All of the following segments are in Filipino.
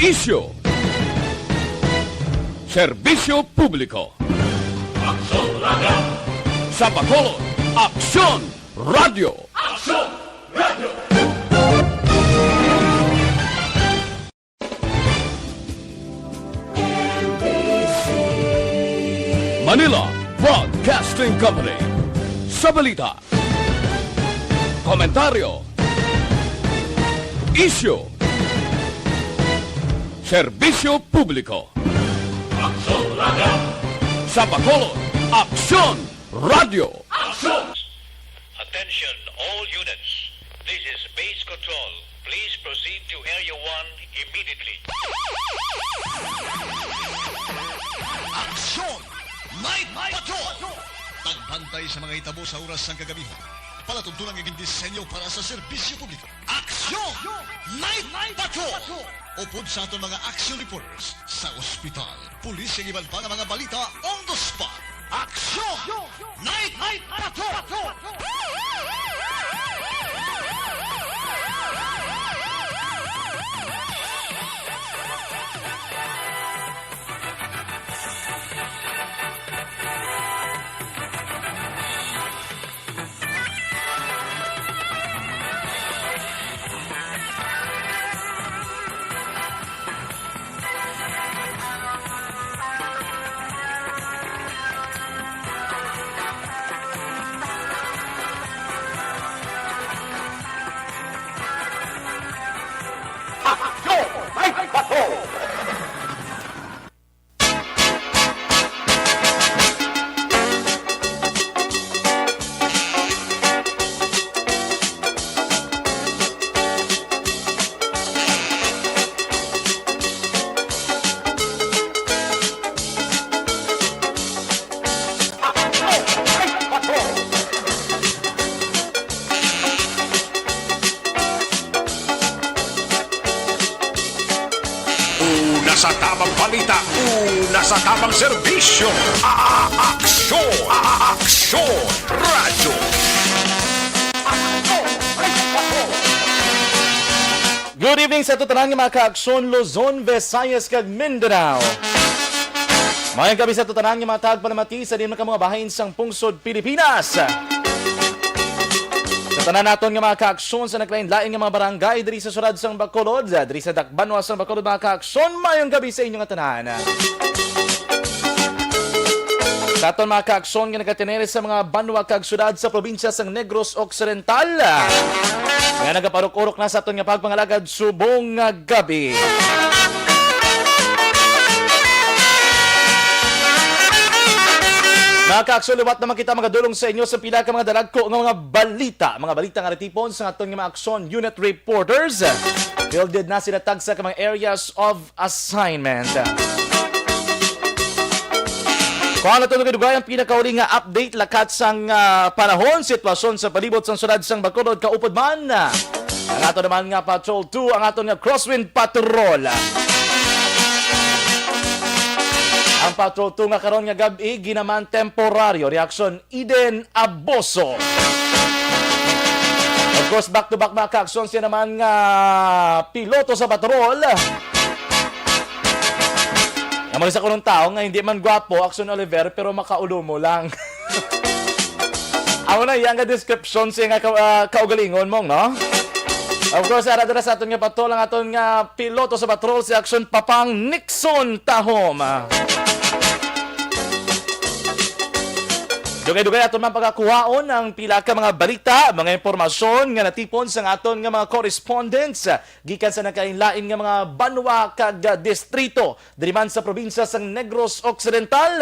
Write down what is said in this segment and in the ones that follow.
Isyu, serbisyo publiko. Aksyon Radio! Sa Bacolod, Aksyon Radio. Aksyon Radio! Manila Broadcasting Company. Sa balita, komentaryo, isyu, serbisyo publiko. Aksyon Radio! Sa Bacolod, Aksyon Radio. Aksyon! Attention all units. This is base control. Please proceed to Area 1 immediately. Aksyon! Night Patrol! Tagbantay sa mga hitabo sa oras ng kagabihan. Palatuntunan ng disenyo para sa serbisyo publiko. Aksyon! Night Patrol! Upod sa aton mga action reporters sa ospital, pulis ang iban pa ng mga balita on the spot. Aksyon! Night Patrol! Sa tamang balita, sa tamang serbisyo. Aksyon! Aksyon! Radyo! Good evening sa tutanang mga ka-aksyon Luzon, Visayas, kag Mindanao. Mayang gabi sa tutanang mga tagpalamati sa din mga bahayin sang pungsod Pilipinas. Sa tanan naton nga mga ka-aksyon sa naglain-lain nga mga barangay diri sa syudad sang Bacolod, diri sa Dakbanwa sang Bacolod mga ka-aksyon, mayang gabi sa inyong tanan. Sa aton mga ka-aksyon nga nagatinere sa mga banwa kag syudad sa probinsya sang Negros Occidental. Nga nagaparok-urok na sa aton nga pagpangalagad subong nga gabi. Mga ka-aksyon, liwat naman kita magadulong sa inyo sa pila ka mga dalagko ng mga balita. Mga balita nga natipon sa aton nga mga aksyon unit reporters. Fielded na sila tag sa mga areas of assignment. Kung ano ito nagdugay ang pinakauling nga update lakat sang panahon, sitwasyon sa palibot sang syudad sang Bacolod kaupod man. Ang ato naman nga Patrol 2, ang ato nga Crosswind Patrol. Ang Patrol 2 nga karon nga gabi ginaman temporaryo. Reaksyon Eden Aboso. Of course, back-to-back mga ka-aksyon siya naman nga piloto sa patrol. Naman sa kunong tao nga hindi man gwapo, Aksyon Oliver, pero makaulo mo lang. Ako na yan nga description siya nga kaugalingon mong, no? Of course, aradara sa aton nga patrol, ang aton nga piloto sa patrol si Aksyon Papang Nixon Tahom. Dugay-dugay aton man pagkakuhaon ang pila ka mga balita, mga impormasyon nga natipon sa aton nga mga correspondents gikan sa nakainlain nga mga banwa kag distrito diri man sa probinsya sang Negros Occidental.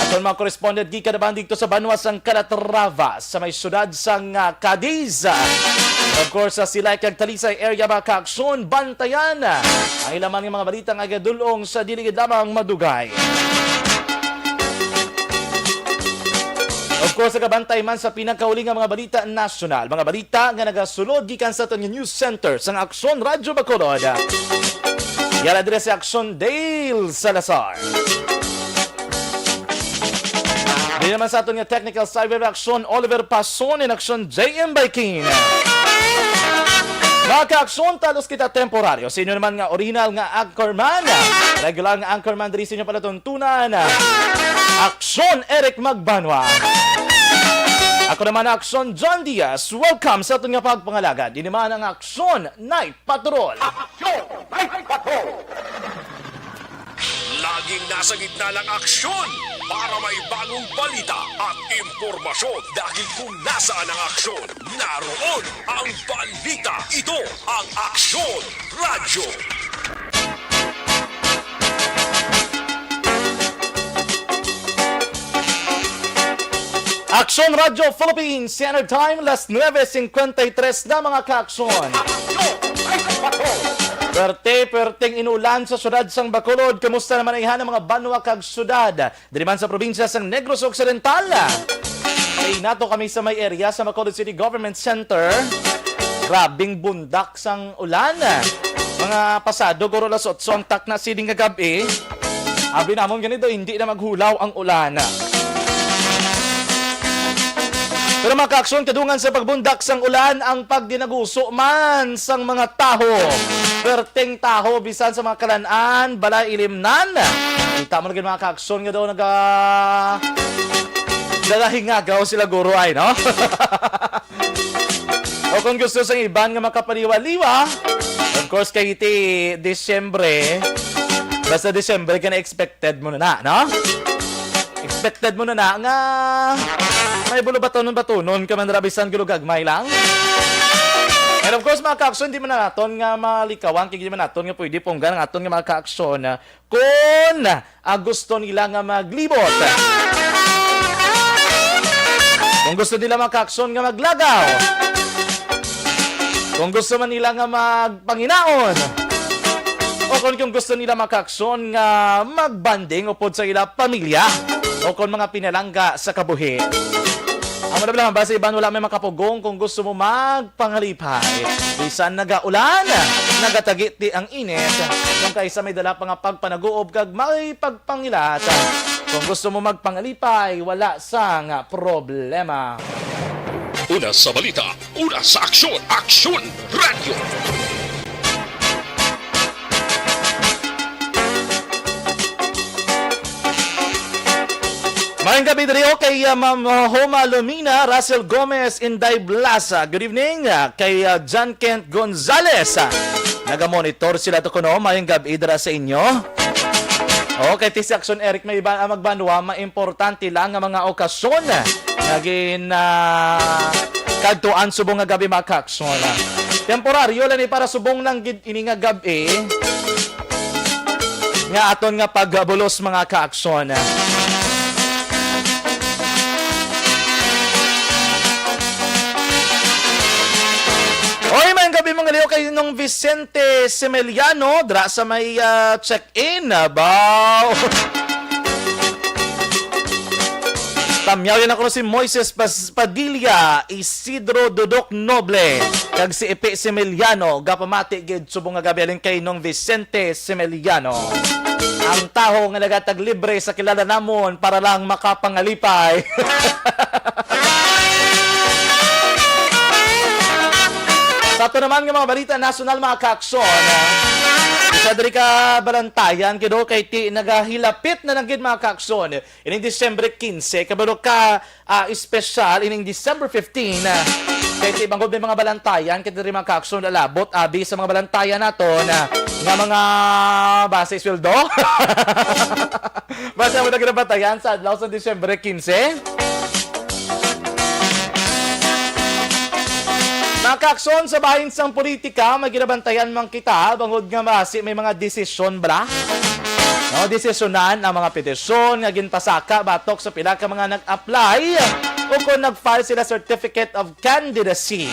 Aton mga correspondent gikan naman dito sa banwa sang Calatrava sa may syudad sang Cadiz. Of course, sila kag Talisay area mga ka-aksyon bantayan ang ilaman nga mga balita nga gadulong sa dili lamang madugay. Of course, nagabantay man sa pinakauling nga mga balita nasyonal. Mga balita nga nagasulod gikan sa aton news center sang Aksyon Radyo Bacolod. Yara dire si Aksyon Dale Salazar. Di naman sa aton nga technical side of Aksyon Oliver Pason in Aksyon JM Baikin. Mga kaaksyon, talos kita temporaryo. Sa inyo naman nga original nga anchorman. Regular nga anchorman diri sa inyo palatuntunan. Aksyon Eric Magbanwa. Ako naman ang Aksyon John Diaz. Welcome sa itong nga pagpangalaga. Di naman ang Aksyon Night Patrol. Laging nasa gitna ng aksyon para may bagong balita at impormasyon. Dahil kung nasaan ang aksyon, naroon ang balita. Ito ang Aksyon Radyo. Aksyon Radyo Philippines, Standard Time, las 9:53 na mga kaaksyon. Perting inulan sa syudad sang Bacolod. Kamusta naman ay ng mga banwa kag syudad? Diri man sa probinsya sang Negros Occidental. Kay nato kami sa may area sa Bacolod City Government Center. Grabing bundak sang ulan. Mga pasado, guro las 8 ang tak na siling nga gabi. Abi namon ganito, hindi na maghulaw ang ulan. Pero mga kaaksyon, kadungan sa pagbundak sang ulan ang pagdinaguso man sang mga taho. Perting taho, bisan sa mga kalanaan, balay ilimnan. Kita mo na mga kaaksyon nga daw nagahingagaw sila guro ay, no? O kung gusto sang iban nga makapaliwa-liwa, of course, kay iti Disyembre, basta Disyembre ka na expected mo na, no? Expected mo na nga may bulo batonon ka man rabisan gulugagmay lang. And of course mga kaaksyon, di man na naton nga malikawan, kaya di man naton nga pwede ponggan ang aton nga mga kaaksyon kung gusto nila nga maglibot. Kung gusto nila mga kaaksyon nga maglagaw. Kung gusto man nila nga magpanginaon. O kung gusto nila mga kaaksyon nga magbanding upod sa ila pamilya. O kung mga pinalangga sa kabuhi. Ang madablang ba sa iban wala may makapugong kung gusto mo magpangalipay. Bisan nagaulan, nagatagiti ang init. Kung kaysa may dala pa nga pagpanaguob kag may pagpangilat. Kung gusto mo magpangalipay, wala sang problema. Una sa balita, una sa aksyon, Aksyon Radyo. Mayang gabi dito kay Ma'am Homa Lumina, Russell Gomez, Inday Blasa. Good evening kay John Kent Gonzalez. Nagamonitor sila to kuno. Mayang gabi dira sa inyo. Okay, Tisi Aksyon Eric, may iba magbanwa. Maimportante lang ang mga okasyon. Naging kadtuan subong nga gabi mga kaaksyon. Temporaryo lang para subong lang ini nga gabi. Nga aton nga pagbulos mga kaaksyon. Oy, mayang gabi mga liyo kay nung Vicente Semeliano, dra sa may check-in, baw. Tamyaw yan ako si Moises Padilla, Isidro Dudok Noble, kag si Epe Semeliano, gapamati gid subong nga gabi alin kay nung Vicente Semeliano. Ang taho nga nagatag libre sa kilala namon para lang makapangalipay. Sa ito naman ng mga balita nasyonal mga kaaksyon, isa dari ka balantayan, kido kay ti nagahilapit na nagid mga kaaksyon. Ining Disyembre 15, kabalo ka special, ining December 15, kay ti bangod may mga balantayan, kaya dari mga kaaksyon lalabot, abi sa mga balantayan nato na nga mga base sweldo. Basta mo naging batayan sa adlaw sa Disyembre 15. Mga kaaksyon, sa bahin sang politika, maginabantayan man kita, bangod nga masi may mga desisyon bala. No, desisyonan ang mga petisyon nga ginpasaka batok sa pila ka mga nag-apply o kung nag-file sila certificate of candidacy.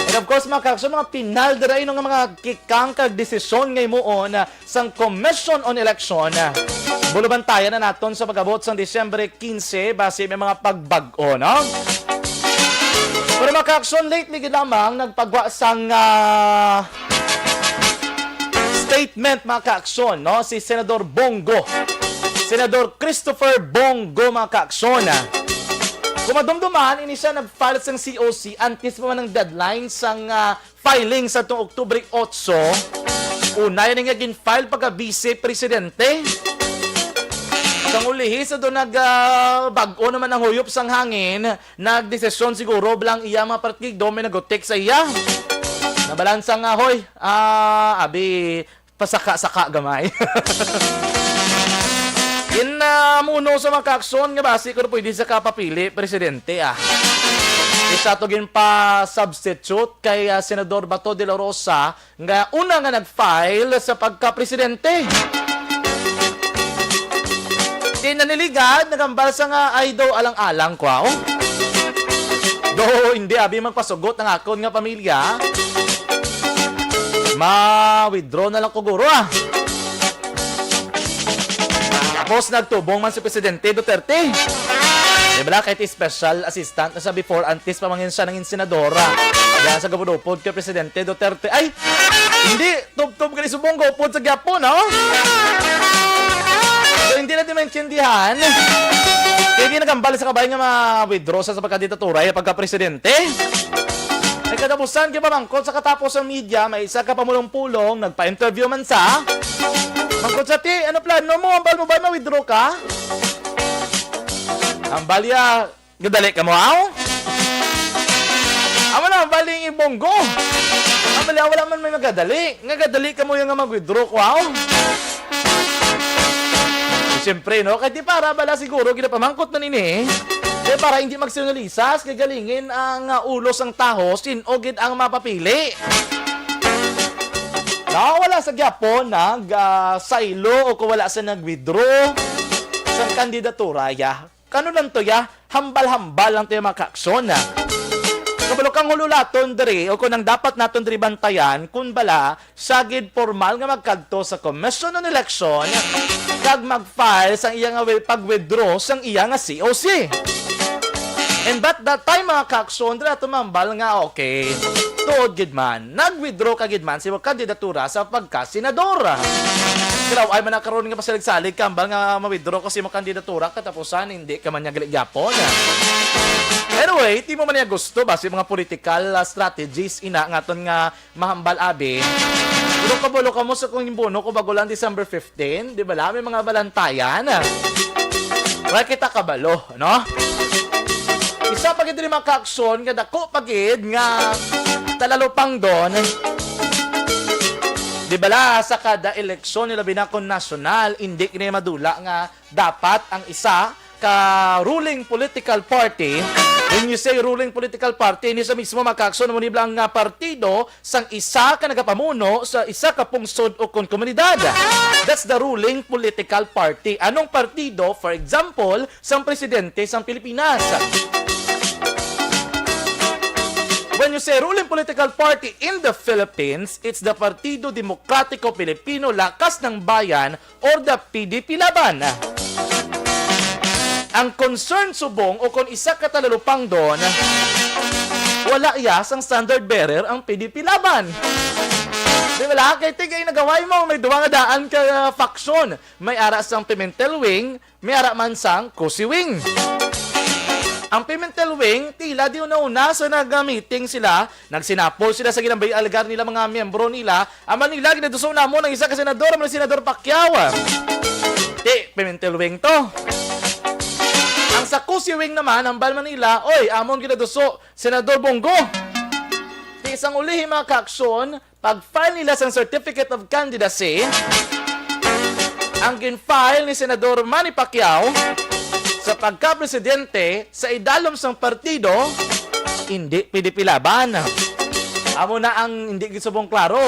And of course, mga kaaksyon, mga pinal diray ng mga kikang kag desisyon ngay moon sang Commission on Election. Bulubantayan na naton sa pag-abot sang Disyembre 15 base may mga pagbag-o, no? Pero mga kaaksyon, lately lamang nagpagwa sang statement mga kaaksyon, no? Si Senador Bongo. Senador Christopher Bongo mga kaaksyon. Kumadumduman, ini siya nag-file sang COC antes pa man ng deadline sang filing sa itong Oktubre 8, unay na nga gin-file pagka vice-presidente. Sang ulihi sa doon bago naman ang huyop sang hangin, nagdesisyon siguro bilang iya mga partido may nagotek sa iya. Nabalansa nga, hoy, abi, pasaka-saka gamay. Muno sa mga kaaksyon nga basi kung pwede sa kapapili, presidente, Isa to gin pa substitute kay Senador Bato de la Rosa nga una nga nag-file sa pagka-presidente. Naniligan, nagambal sa nga ay daw alang-alang ko, Do, hindi, abi magpasugot ng akon nga pamilya. Ma-withdraw na lang ko guro, Tapos nagtubong man si Presidente Duterte. Diba kahit special assistant na sa before, antes pa mangin siya ng senadora. Diyan sa gabudupod kay Presidente Duterte. Ay, hindi, tub-tub ka ni subong gupod sa Gyapon, So, hindi natin maintindihan. Kaya ginagambal sa kabayan nga ma-withdraw sa pagkandidatura ay pagka-presidente. Ay katapusan kaya pamangkot sa katapos ng media, may isa ka pamulong-pulong, nagpa-interview man sa. Mangkot sa ti, ano plano mo? Ambal mo ba ma-withdraw ka? Ambal ya, gadali ka mo, Amo na, ambal yung ibonggo. Ambal ya, wala man may magadali. Nga gadali ka mo yung mag-withdraw ko, Siyempre, no? Kahit di para bala siguro, ginapamangkot na nini. Kaya para hindi magsinalisas, gagalingin ang ulos ang tahos, sinogid ang mapapili. Nakawala sa Gyapon, nag-sailo o kung wala sa nag-withdraw sa kandidatura, Kano lang to, Hambal-hambal lang tayo makaaksyon, Kabalo kang hululaton diri o kung nang dapat naton diri bantayan kung bala sagid formal nga magkadto sa Commission on Election kag mag-file sang iya nga pag-withdraw sang iya nga COC. And but that time mga kaaksyon diri ato mambal nga okay. Tuod gid man, nag-withdraw ka gid man si kandidatura sa pagka-senador. Kalaw ay manakaroon nga pasalig-salig kambal nga ma-withdraw kasi mo kandidatura katapusan hindi ka man niya galit-gyapon. Anyway, di mo man niya gusto basi mga political strategies ina ngaton nga mahambal abi. Bulo ka mo sa kung imbono ko bago lang December 15, di ba la? May mga balantayan. Wala kita kabalo, no? Isa pagid rin mga kaaksyon nga dako pagid nga talalupang doon. Di ba la, sa kada eleksyon nila binakon nasyonal, hindi kini madula nga dapat ang isa ka ruling political party. When you say ruling political party, hindi sa mismo makakson mo niblang nga partido sang isa ka nagapamuno sa isa ka pungsod o komunidad. That's the ruling political party. Anong partido? For example, sang presidente sang Pilipinas. When you say ruling political party in the Philippines, it's the Partido Demokratiko Pilipino Lakas ng Bayan or the PDP Laban. Ang concern subong o kung isa ka talalupang doon, wala iya sang standard bearer ang PDP Laban. Di ba? Kaya tigay nagaway mo, may duwa nga daan ka faksyon. May ara sang Pimentel Wing, may ara man sang Cosi Wing. Ang Pimentel Wing, tila di una-una sa nag-meeting sila, nagsinapol sila sa ginambay algar nila mga miyembro nila, aman nila ginaduso na mo ng isa ka senador, ang Senador Pacquiao. Pimentel Wing to. Ang sa Cosi Wing naman, ang Bal Manila, oy, amon ginaduso, Senador Bongo. Isang ulihin mga kaaksyon, pag-file nila sa Certificate of Candidacy, ang gin-file ni Senador Manny Pacquiao sa pagka-presidente sa idalom sang partido, hindi PDP Laban. Amo na ang hindi gisubong klaro.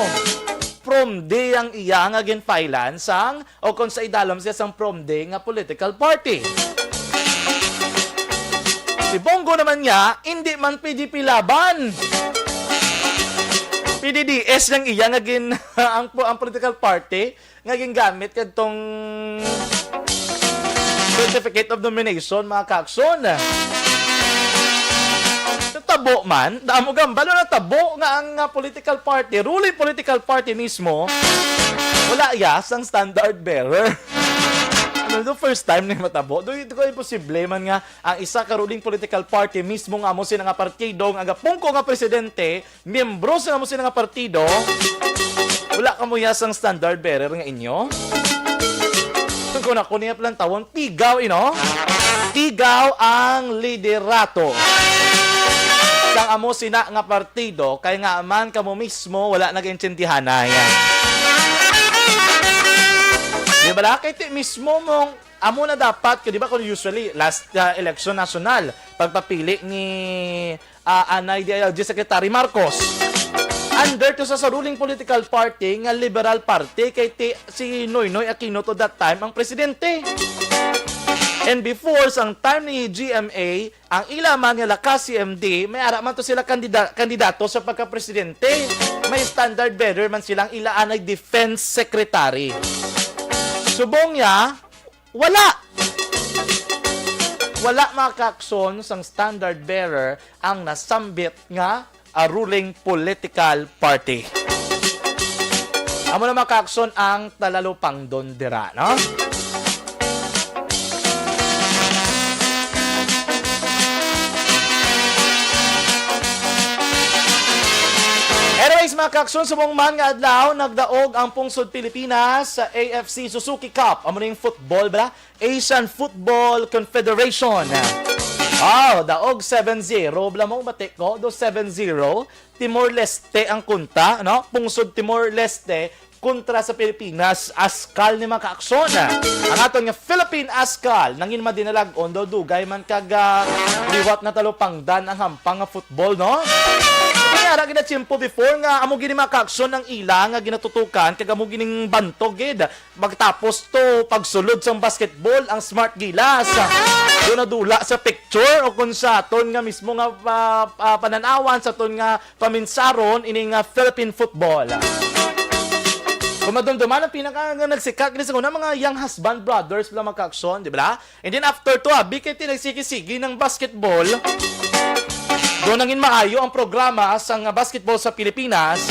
From day ang iya nga gin-filean sang o kung sa idalom siya sang from day nga political party. Si Bongo naman niya, hindi man PDP Laban. PDDS lang iya nga gin ang political party nga gingamit kadtong Certificate of Nomination mga kaakson. Tabo man, damo gambalo na tabo nga ang political party, ruling political party mismo, wala iya sang standard bearer. Ano the first time na matabo. Doon ko imposible man nga ang isa ka ruling political party mismo nga mo sila nga partido nga pungko nga presidente, miyembro sa nga mo sila nga partido. Wala ka mo yasang standard bearer nga inyo. Kung ako niya palang tawon, tigaw Tigaw ang liderato. Sang amo sina nga partido, kay nga man kamo mismo wala nag-intindihan na yan. Di ba? Kaya mismo mong amo na dapat, di ba kung usually last election national, pagpapili ni Anay DILG Secretary Marcos, under to sa ruling political party nga Liberal Party kay si Noynoy Aquino to that time ang presidente. And before sang time ni GMA, ang ilaman nga lakas CMD, may ara man to sila kandidato sa pagka-presidente. May standard bearer man silang ilaan ay defense secretary. Subong niya, wala makakson sang standard bearer ang nasambit nga a ruling political party. Amo na makakson ang talalupang dondera, no? Anyways, mga kakson, subong man nga adlaw, nagdaog ang pungsod Pilipinas sa AFC Suzuki Cup. Amo ning football, ba? Asian Football Confederation. Daog 7-0. Bla mong batik ko, do 7-0. Timor-Leste ang kunta, no? Pungsod Timor-Leste kontra sa Pilipinas, Askal ni mga kaakson. Ang aton nga Philippine Askal, nangin madinalag-on, do dugay man liwat na talupangdan ang hampang nga football, no? Kaya gina tiyempo before nga amo gini makaaksyon ng ila nga ginatutukan kag amo gining bantog gid magtapos to pagsulod sang basketball ang Smart Gilas do nadula sa picture o kun sa ton nga mismo nga pananawan sa ton nga paminsaron ining Philippine football. Kumadumduman ang pinaka nagsikak ni sa una mga young husband brothers lang magkaaksyon, di ba? And then after to bikit nagsigi-sigi ng basketball. Doon nangin maayo ang programa sa basketball sa Pilipinas.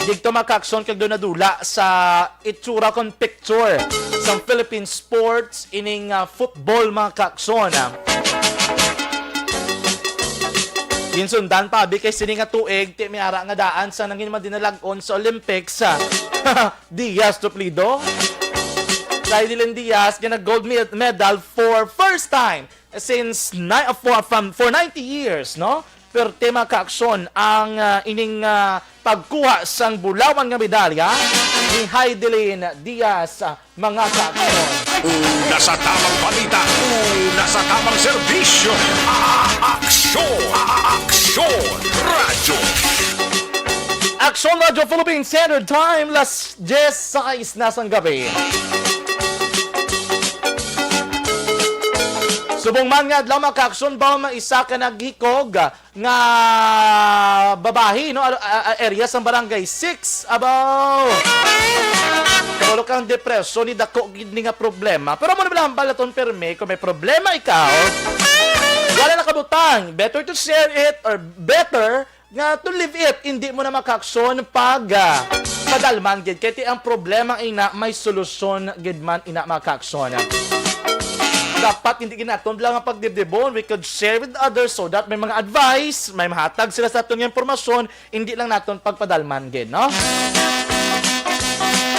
Digto makakson kag doon nadula sa itsura kon picture sa Philippine sports ining football mga kakson. Ginsundan pa kay sini nga tuig ti miara nga daan sa nangin madinalag-on sa Olympics. Diaz Toplido. Kay Dylan Diaz gina gold medal for first time since for 90 years, no? Per tema kaaksyon ang ining pagkuha sang bulawan nga medalya ni Heidelin Diaz mga kaaksyon. Una sa tamang balita, una sa tamang serbisyo, Aksyon Radyo. Aksyon Radyo Philippine Standard Time, las 10 sa kaisnasang gabi. Subong man nga adlaw makaaksyon ba maisa ka naghikog nga babahi no area sa barangay 6 abaw. Kaulo kang depresyon ni dako gid nga problema. Pero mo na bilang balaton perme kung may problema ikaw. Wala na kabutang. Better to share it or better nga to live it. Hindi mo na makaaksyon pag padalman gid kay ang problema ina may solusyon gid man ina makaaksyon. Dapat hindi ginaton lang ang pagdibdibon. We could share with others so that may mga advice, may mahatag sila sa aton nga impormasyon, hindi lang naton pagpadalman gid, no?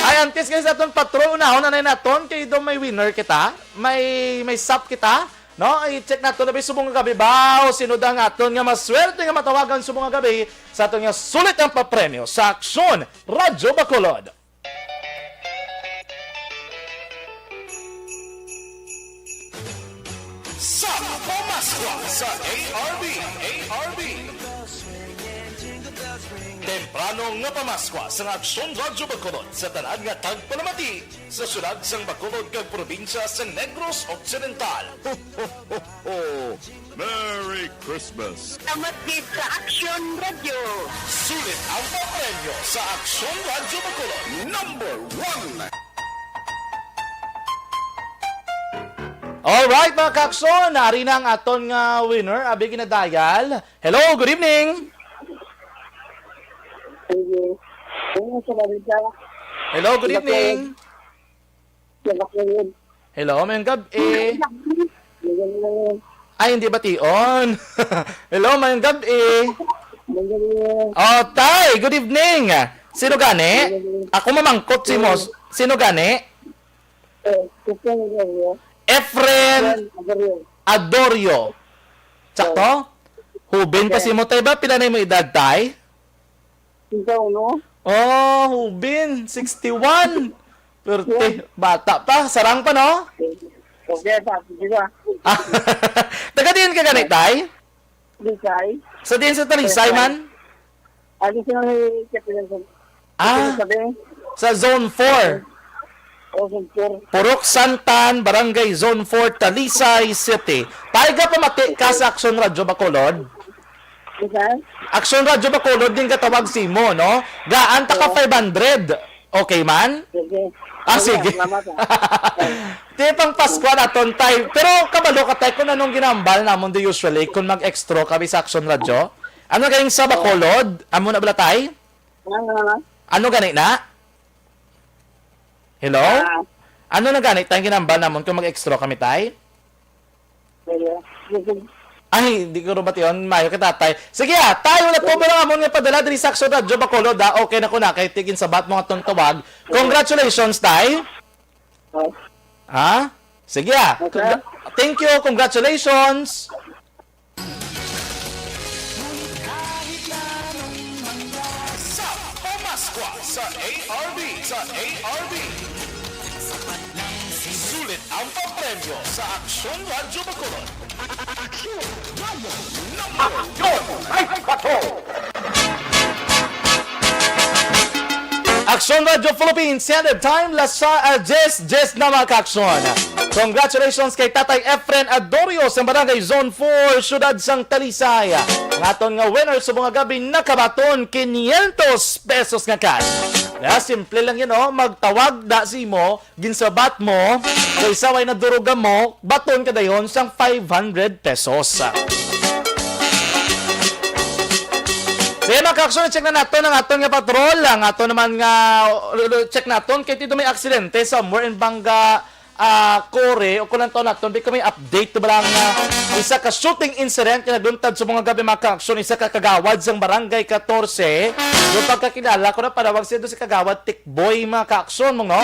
Ay, antes kasi sa aton patrol, unahon na naton, kay do may winner kita, may sap kita, no? I-check naton na ba subong nga gabi ba? O sino da nga aton nga maswerte nga matawagan subong nga gabi sa aton nga sulit ang papremyo sa Aksyon Radyo Bacolod. Sa Pamaswa sa ARB. Temprano nga Pamaswa sa Aksyon Radyo Bacolod sa tanad nga tagpalamati sa syudad sang Bacolod kag probinsya sa Negros Occidental. Merry Christmas! Salamat din sa Aksyon Radio. Sulit ang papremyo sa Aksyon Radyo Bacolod. Number 1! Alright mga kakson, nari na ang aton nga winner, abi ginadayal. Hello, good evening! Hello, good evening! Hello, mayong gabi. Ay, hindi ba tion? Hello, mayong gabi. Oh, tay, good evening. Sino gani? Ako mamangkot si Mos. Sino gani? Efren Adorio. Sakto? Hubin pa si mo tay ba? Pila na mo edad tay? Oh, Hubin. 61. Perte. Bata pa. Sarang pa, no? Ah, taga din ka ganit tay? Sa din sa Talisay man? Ah, sa Zone 4. Purok Santan, Barangay Zone 4, Talisay City. Tayo ka pamati ka sa Aksyon Radyo Bacolod? Aksyon Radyo Bacolod din katawag si mo, no? Gaan ta ka 500. Okay man? Ah, sige. Di pang Pasko na ton tayo. Pero kabalo ka tayo kung anong ginambal namon di usually kung mag-extra kami sa Aksyon Radyo. Ano galing sa Bacolod? Amo na bala tayo? Ano ganit na? Hello? Ano na ganit tayong ginambal namon kung mag-extra kami tay? Ay, hindi ko rubat yun. Mayo kita tay. Sige tayo na po ba lang amon nga padala diri sa Aksyon Radyo Bacolod da. Okay na ko na kay tigin sa bat mga tawag. Congratulations tay. Ha? Sige Thank you. Congratulations. Pamaskwa sa ARB. Sulit ang pampremyo sa Aksyon Radyo Bacolod. Aksyon Night Patrol! Aksyon Radyo Philippines, Standard Time, lasa 10 na mga kaaksyon. Congratulations kay Tatay Efren Adorio sa Barangay Zone 4, Syudad sang Talisay. Ang aton nga winner sa mga gabi nakabaton 500 pesos nga cash. Kaya simple lang yun, magtawag da si mo, ginsabat mo, sa isaway na duruga mo, baton ka dayon sang 500 pesos. Sige mga kaaksyon, check na natin ang aton nga patrol. Ang aton naman nga, check natin, kaya dito may aksidente somewhere in Banga, Kore, o kung lang to natin, bigyan may update to ba lang isa ka shooting incident na nagluntad sa mga gabi mga kaaksyon, isa ka kagawad sang Barangay 14. Yung pagkakilala ko na panawag siya doon si kagawad Tikboy mga kaaksyon mong no?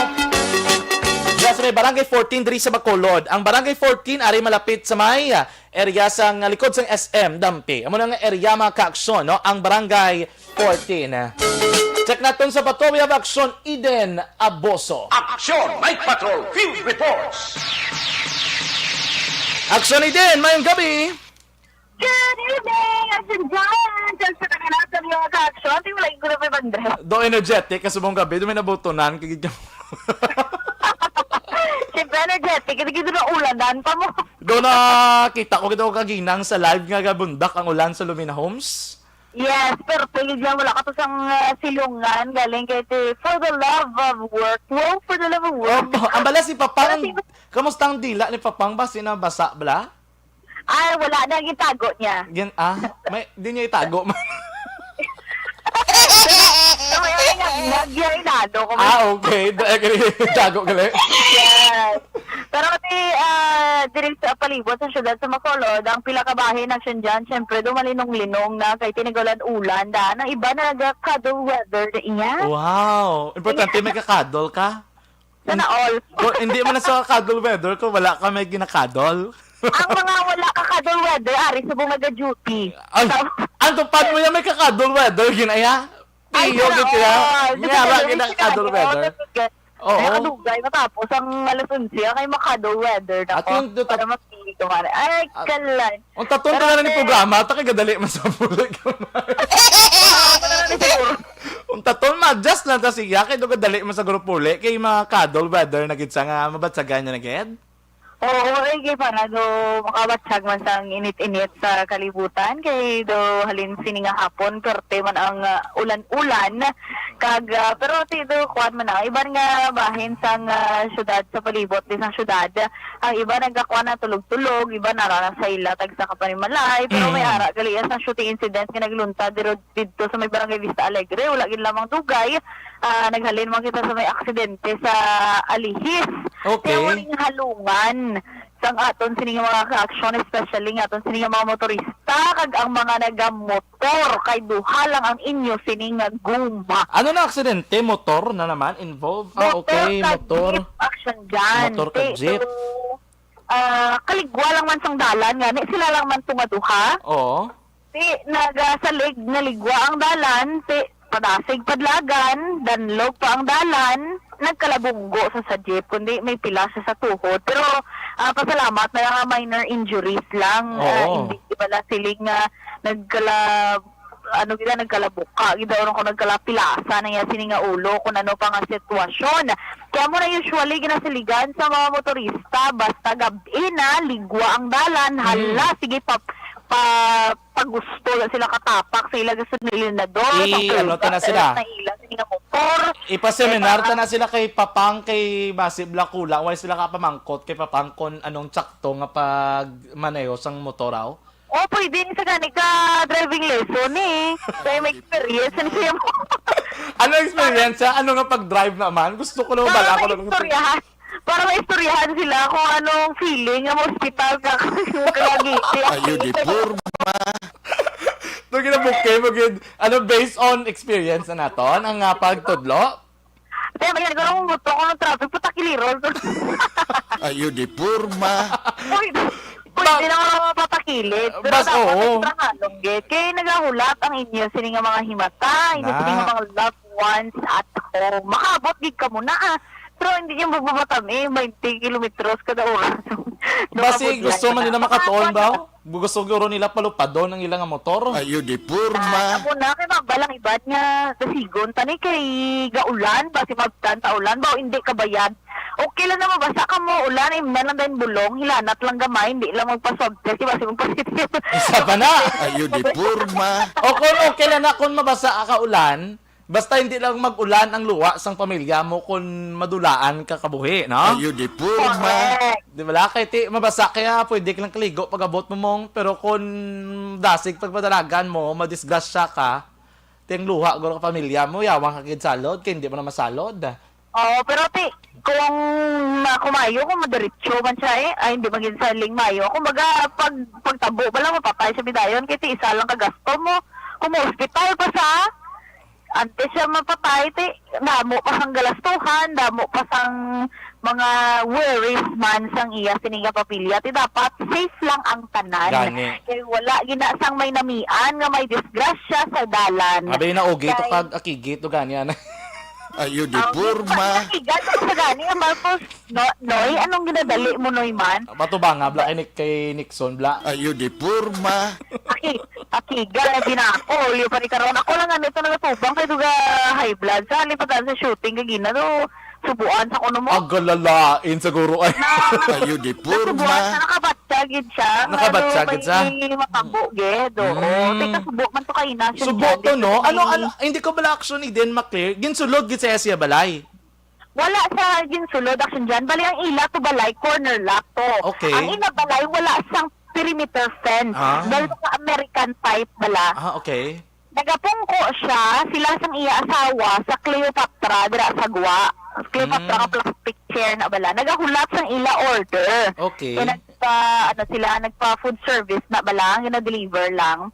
Diyan sa may Barangay 14 diri sa Bacolod. Ang Barangay 14 ari malapit sa may area sang likod sang SM Dampi. Amo na nga area mga kaaksyon, no? Ang Barangay 14. Check natin sa Pato, we have Aksyon Eden Aboso. Aksyon Night Patrol Field Reports. Aksyon Eden, mayong gabi. Good evening! Action John! Diyan sa kanalatan yung ka-action. Di wala yung group 500. Do energetic, kasi mong gabi, doon may nabutunan. Siyempre energetic. Hindi na ulanan pa mo. Doon na kita ko kita kaginang sa live nga gabundak ang ulan sa Lumina Homes. Yes, pero tingin lang wala ka to sang silungan. Galing kay for the love of work. Wow, for the love of work. Ang bala si Papang, kamusta ang dila ni Papang ba? Sinabasa bala? Ay, wala na itago niya. May, di niya itago. Nagyarinado ko. Okay. Itago gali. Yes. Pero kasi diri sa palibot sa syudad sa Bacolod, ang pila ka bahay na siya dyan, syempre dumalinong-linong na kay tinigulan ulan da. Ang iba na nag-cuddle weather na iya. Wow. Importante may kakadol ka. Sana all. Kung hindi mo na sa cuddle weather, kung wala ka may ginakadol. Ang mga wala ka cuddle weather, ari sa bumaga duty. Ay, ang tupad mo yan may kakadol weather, ginaya? Iyo, kaya. Mayara ginakadol weather. Oo. Kaya kadugay matapos ang alas 11 kay makadol weather na At ko. yung Para mapili ko man. Ay, kalan. Ang taton ka na ni programa, ata kay gadali man sa pulik. Ang taton ma-adjust lang ta siya, kay do gadali man sa grupo uli, kay mga cuddle weather na gid sa nga mabatsagan niya na gid. Oo, kay para do makawatsag man sang init-init sa kalibutan kay do halin sini nga hapon perti man ang ulan-ulan kag pero ti do kuan man ang iban nga bahin sang syudad sa palibot di sang syudad ang iba nagakuan na tulog-tulog iba narana sa ila tag sa Kapanimalay pero may ara gali sang shooting incident nga nagluntad dito sa may barangay Vista Alegre wala gid lamang dugay naghalin man kita sa may aksidente sa Alihis. Okay. Kaya waling halungan sang aton sini nga mga ka-aksyon, especially nga aton sini nga mga motorista, kag ang mga nagamotor, kay duha lang ang inyo sini nga guma. Ano na aksidente? Motor na naman involved? Okay, kag motor. jeep action dyan. Motor kag jeep. Kaligwa lang man sang dalan, nga, sila lang man tungaduha. Oo. Nagasalig, naligwa ang dalan, padasig padlagan, danlog pa ang dalan, nagkalabunggo sa jeep, kundi may pila sa tuhod. Pero pasalamat na nga minor injuries lang. Oo. Hindi pala siling nagkalabuka. Gidawron ko nagkalapilasa na yan sini nga ulo kung ano pa nga sitwasyon. Kaya mo na usually ginasiligan sa mga motorista, basta gabi na, ligwa ang dalan, hala, sige pagusto na sila katapak sa ila gusto nila na doon. Ano ta na sila? Sila motor. Ipaseminar ta na sila kay Papang kay Massive Lakula. Wala sila kapamangkot kay Papang kon anong tsakto nga pag maneho sang motoraw. O, pwede sa gani ka driving lesson eh. Kaya may experience na siya mo. Ano experience? Ano nga pag-drive naman? Gusto ko naman bala ko lang. Para maistoryahan sila kung anong feeling ng hospital ka kagiti. Ayo di purma. Ito ginabukay mo based on experience na naton ang pagtudlo. Kaya may ko nung buto ko ng traffic, puta kilirol. Ayo di purma. Pwede na ako mapatakilid. Pero Bas, dapat oo. sobrang halonggit. Kaya nagahulat ang inyo sini nga mga himata, inyo sini nga mga loved ones at home. Makabot gid ka muna Pero hindi niya mababatam 20 kilometros kada oras. Basi gusto man nila makatuon ba? Gusto siguro nila palupadon ang ilang motor. Ayo di purma. Ako na kay magbalang ibad nga sigon tani kay gaulan basi magtan ta ulan ba o hindi ka bayad. Okay lang na mabasa ka mo ulan imna lang din bulong hilanat lang gamay hindi lang magpa-swab test basi magpa-positive. Isa pa na. Ayo di purma. O kung okay lang na kung mabasa ka ulan, basta hindi lang mag-ulan ang luwa sang pamilya mo kung madulaan ka kabuhi, no? Ayo di purma. Correct. Di ba kay mabasa kaya pwede ka lang kaligo pag abot mo mong, pero kung dasig pagpadalagan mo, madisgrasya ka, ting luha guro ka pamilya mo, yawang ka kid salod, kaya hindi mo na masalod. Oo, pero kung kumayo, kung madiretso man siya ay hindi maging saling mayo. Kung pagtabo, wala mapapay sa bidayon, kasi isa lang kagasto mo. Kung hospital pa sa antes siya mapatay, damo pa sang galastuhan, damo pa sang mga worries man sang iya siniga papilya. Dapat safe lang ang tanan. Gani. Kaya wala ginasang may namian nga may disgrasya sa dalan. Abi na ugi to Kay- kag akigi to ganyan. Ayo di purma. Igan ko sa gani, Marcos. Noy, anong ginadali mo, Noy man? Patubanga bla kay Nixon bla. Ayo di purma. Akiga na binako. Liyo pa ni karon. Ako lang ito nagatubang kay duga high blood. Sa lipatan sa shooting kagina do. Subuan sa kuno mo. Agalalain siguro ay. Ayo di Subuan purma. na nakabatsagid siya. Nakabatsagid siya? May makabugid. Oo. Teka, subok man to kayo na. Subok to no? Ano hindi ko bala action ni Den McClear. Ginsulod gid sa siya balay. Wala sa ginsulod action dyan. Bali ang ila to balay, corner lock to. Okay. Ang ina balay, wala sang perimeter fence. Dahil mga American type bala. Okay. Nagapungko siya, sila sang iya asawa sa Cleopatra, dira sa Gwa. Cleopatra nga plastic chair na bala. Nagahulat sang ila order. Okay. Kaya nagpa food service na bala, gina-deliver lang.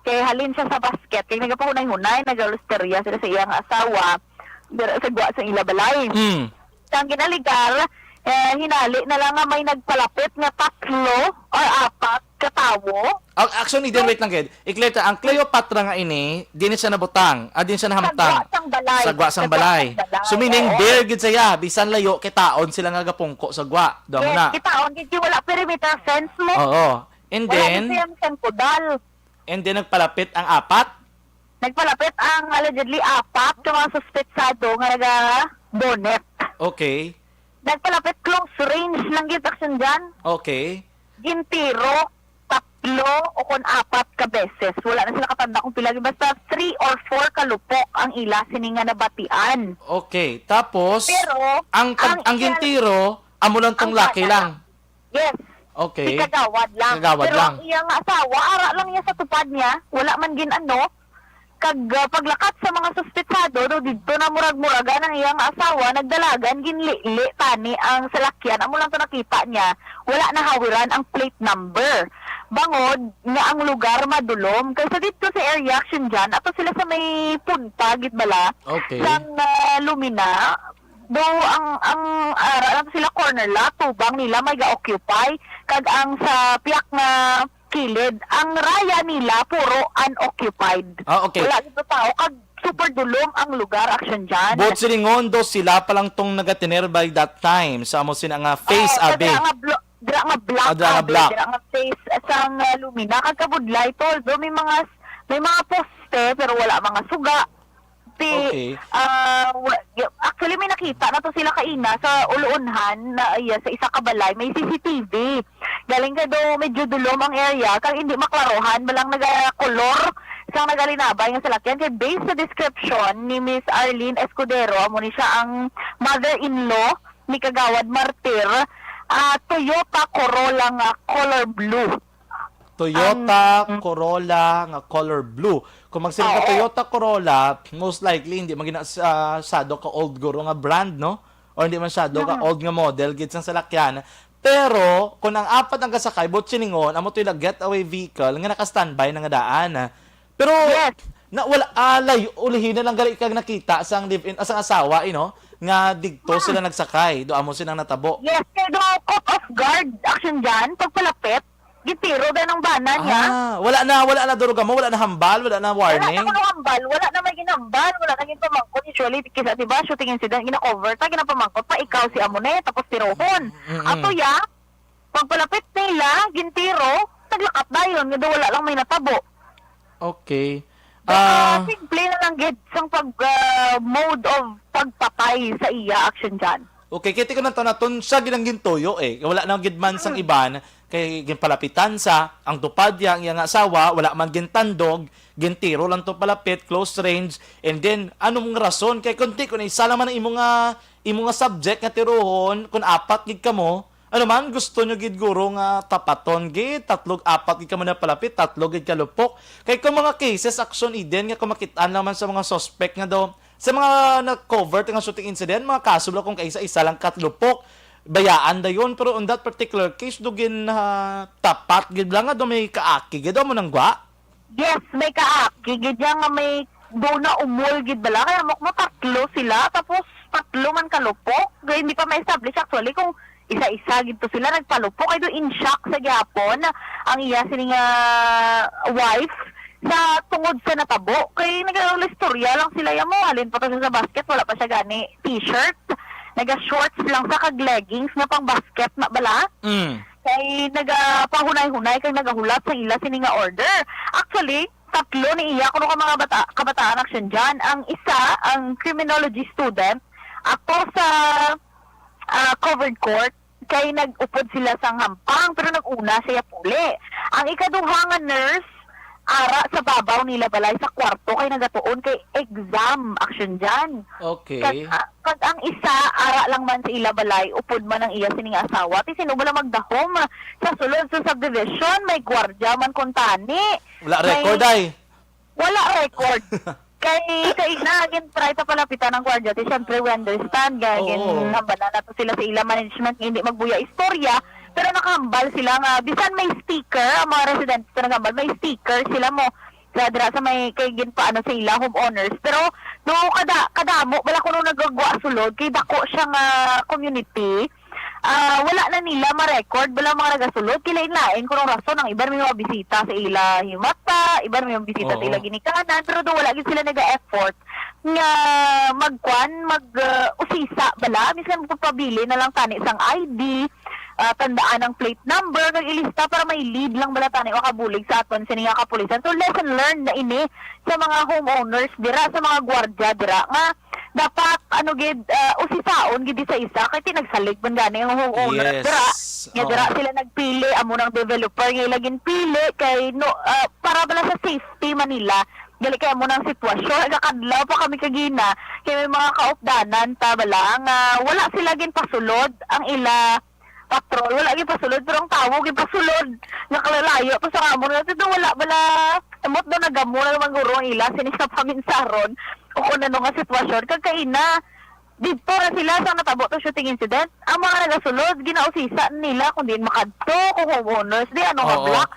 Kaya halin siya sa basket. Kaya nagapahunay-hunay, nag-listeria sila sa iyang asawa. Dira sa Gwa sang ila balay. Ang ginaligar, hinali na lang nga may nagpalapit nga 3 or 4 katawo. Actually, din wait lang kid. I-clear ta, ang Cleopatra nga ini, din siya nabutang. Din siya nahamtang. Sa gwa sang balay. So meaning there gid saya, bisan layo kay taon sila nga gapungko sa gwa. Daw Yes, na. kitaon, hindi wala perimeter fence mo. Oo. And then, Wala siyang kudal. nagpalapit ang 4. Nagpalapit ang allegedly 4 yung mga suspetsado nga naga-bonnet. Okay. nagpalapit close range lang gid action dyan. Okay. Gintiro, 3 o kung 4 ka beses. Wala na sila katanda kung pila. Basta 3 or 4 kalupok ang ila sininga nabatian. Okay. Tapos, Pero, ang gintiro, amo lang tong ang laki bata lang. Yes. Okay. Si kagawad lang. Kagawad Pero lang. ang iyang asawa, ara lang niya sa tupad niya. Wala man gin ano. Paglakat sa mga suspetsado, do dito na murag-muragan ang iyang asawa, nagdalagan, ginli tani ang salakyan. Amo lang to nakita niya, wala na hawiran ang plate number. Bangod nga ang lugar madulom. Kaysa dito sa area action dyan, ato sila sa may punta, gitbala, Okay. sa Lumina, do ang ato sila corner lot, tubang nila may ga-occupy, kag ang sa piyak na kilid, ang raya nila puro unoccupied. Okay. Wala dito tao, kag super dulom ang lugar action dyan. Both silingon do sila pa lang tong nagatiner by that time. Sa amo sina nga face abe. Dira nga black, Dira nga black. dira nga face sang Lumina, kag kabudlay tol, do may mga poste pero wala mga suga. Okay. Actually may nakita na to sila kaina sa Uluunhan na sa isa ka balay may CCTV. Galing ka do medyo dulom ang area kang hindi maklarohan balang nagakolor sang nagalinabay nga salakyan kay based sa description ni Miss Arlene Escudero amo ni siya ang mother-in-law ni Kagawad Martir, Toyota Corolla nga color blue. Toyota Corolla nga color blue. Kung magsiling ka Oo. Toyota Corolla, most likely hindi maginasado ka old guro nga brand, no? Or hindi man masyado ka old nga model gid sang salakyan. Pero kung ang apat ang kasakay bot siningon, amo to yung getaway vehicle nga naka-standby na nga daan. Pero Yes. na wala alay ulihin na lang gali kag nakita sang live-in asang asawa, nga digto sila nagsakay. Do amo silang natabo. Yes, kaya do caught off guard action dyan pagpalapit gitiro da ng bana niya. Wala na duruga mo, wala na hambal, wala na warning. Wala na hambal, wala na may ginambal, wala na ginpamangkot. Usually, kisa, diba, shooting incident, gina-cover ta, ginapamangkot pa, ikaw si Amone, tapos tirohon. Ato ya, pagpalapit nila, gintiro, naglakat na yun, nga daw wala lang may natabo. Okay. Simple na lang gid sang mode of pagpatay sa iya action dyan. Okay, kiti ko na to naton siya ginang gintoyo wala nang gidman sang iban kay ginpalapitan sa ang tupad yang iyang asawa, wala man gintandog, gintiro lang to palapit, close range, and then anong rason kay kunti kun isa lang man ang imo nga subject nga tirohon kun apat gid kamo, ano man gusto nyo gid guro nga tapaton gid, 3-4 gid kamo na palapit, 3 gid kalupok. Kay kung mga cases action iden nga kumakitaan lang man sa mga suspect nga daw sa mga na-cover nga shooting incident, mga kaso lang kung kaisa-isa lang katlupok, bayaan da yun. Pero on that particular case, dugin tapat, gid lang nga do may kaaki, gid mo nang gwa? Yes, may kaaki, gid yan nga may doon na umul, gid bala. Kaya mo 3 sila, tapos 3 man kalupok. Kaya hindi pa ma-establish actually kung isa-isa gid to sila nagpalupok. Ay do in shock sa gyapon ang iya sining wife sa tungod sa natabo. Kay nag-istorya lang sila mo. Halin pa to siya sa basket, wala pa siya gani t-shirt. Naga-shorts lang sa kag-leggings na pang basket na bala. Kay nagapahunay-hunay kay nagahulat sa ila sini nga order. Actually, 3 ni iya kuno ka mga kabataan action dyan. Ang isa, ang criminology student, ako sa covered court, kay nag-upod sila sang hampang pero nag-una siya puli. Ang ikaduha nga nurse, ara sa babaw nila balay sa kwarto kay nagatuon kay exam action dyan. Okay. Kag ang isa ara lang man sa ila balay upod man ang iya sining asawa ti sino bala magdahom sa sulod sa subdivision may gwardiya man kuntani. Wala record ay. Wala record. kay nagin try ta palapitan ng gwardiya ti syempre we understand gagin hambala na to sila sa ila management hindi magbuya istorya. Pero nakahambal sila nga, bisan may sticker, ang mga residents na nakahambal, may sticker sila mo. Dra sa may kaigin pa ano sa ila, homeowners. Pero, no, kadamo, wala ko nung nagagwa sulod, kay dako siya nga community, wala na nila ma-record, wala mga nagasulod, kilain-lain kung rason, ang iba may mga bisita sa ila himata, iba may mga bisita sa ila ginikanan, pero do wala sila nag-effort nga mag-usisa, bala, minsan magpapabili na lang tani sang ID, tandaan ang plate number kag ilista para may lead lang bala tani o kabulig sa aton sini nga kapulisan. So lesson learned na ini sa mga homeowners dira, sa mga gwardiya dira nga dapat usisaon gid sa isa kay tinagsalig man gani ang homeowner Yes. dira. Nga Oo. dira sila nagpili amo ng developer nga ilagin pili kay para bala sa safety Manila. Gali kay mo ng sitwasyon, agakadlaw pa kami kagina kay may mga kaupdanan ta bala nga wala sila gin pasulod ang ila patrol, wala gin pasulod pero ang tawag gin pasulod nga kalalayo pa sa amon natin wala bala amot do nagamo na naman guro ang ila sinis sa paminsaron o kung ano nga sitwasyon kagkaina dito na sila sa natabo to shooting incident ang mga nagasulod ginausisa nila kung di makadto kung homeowners di ano nga black.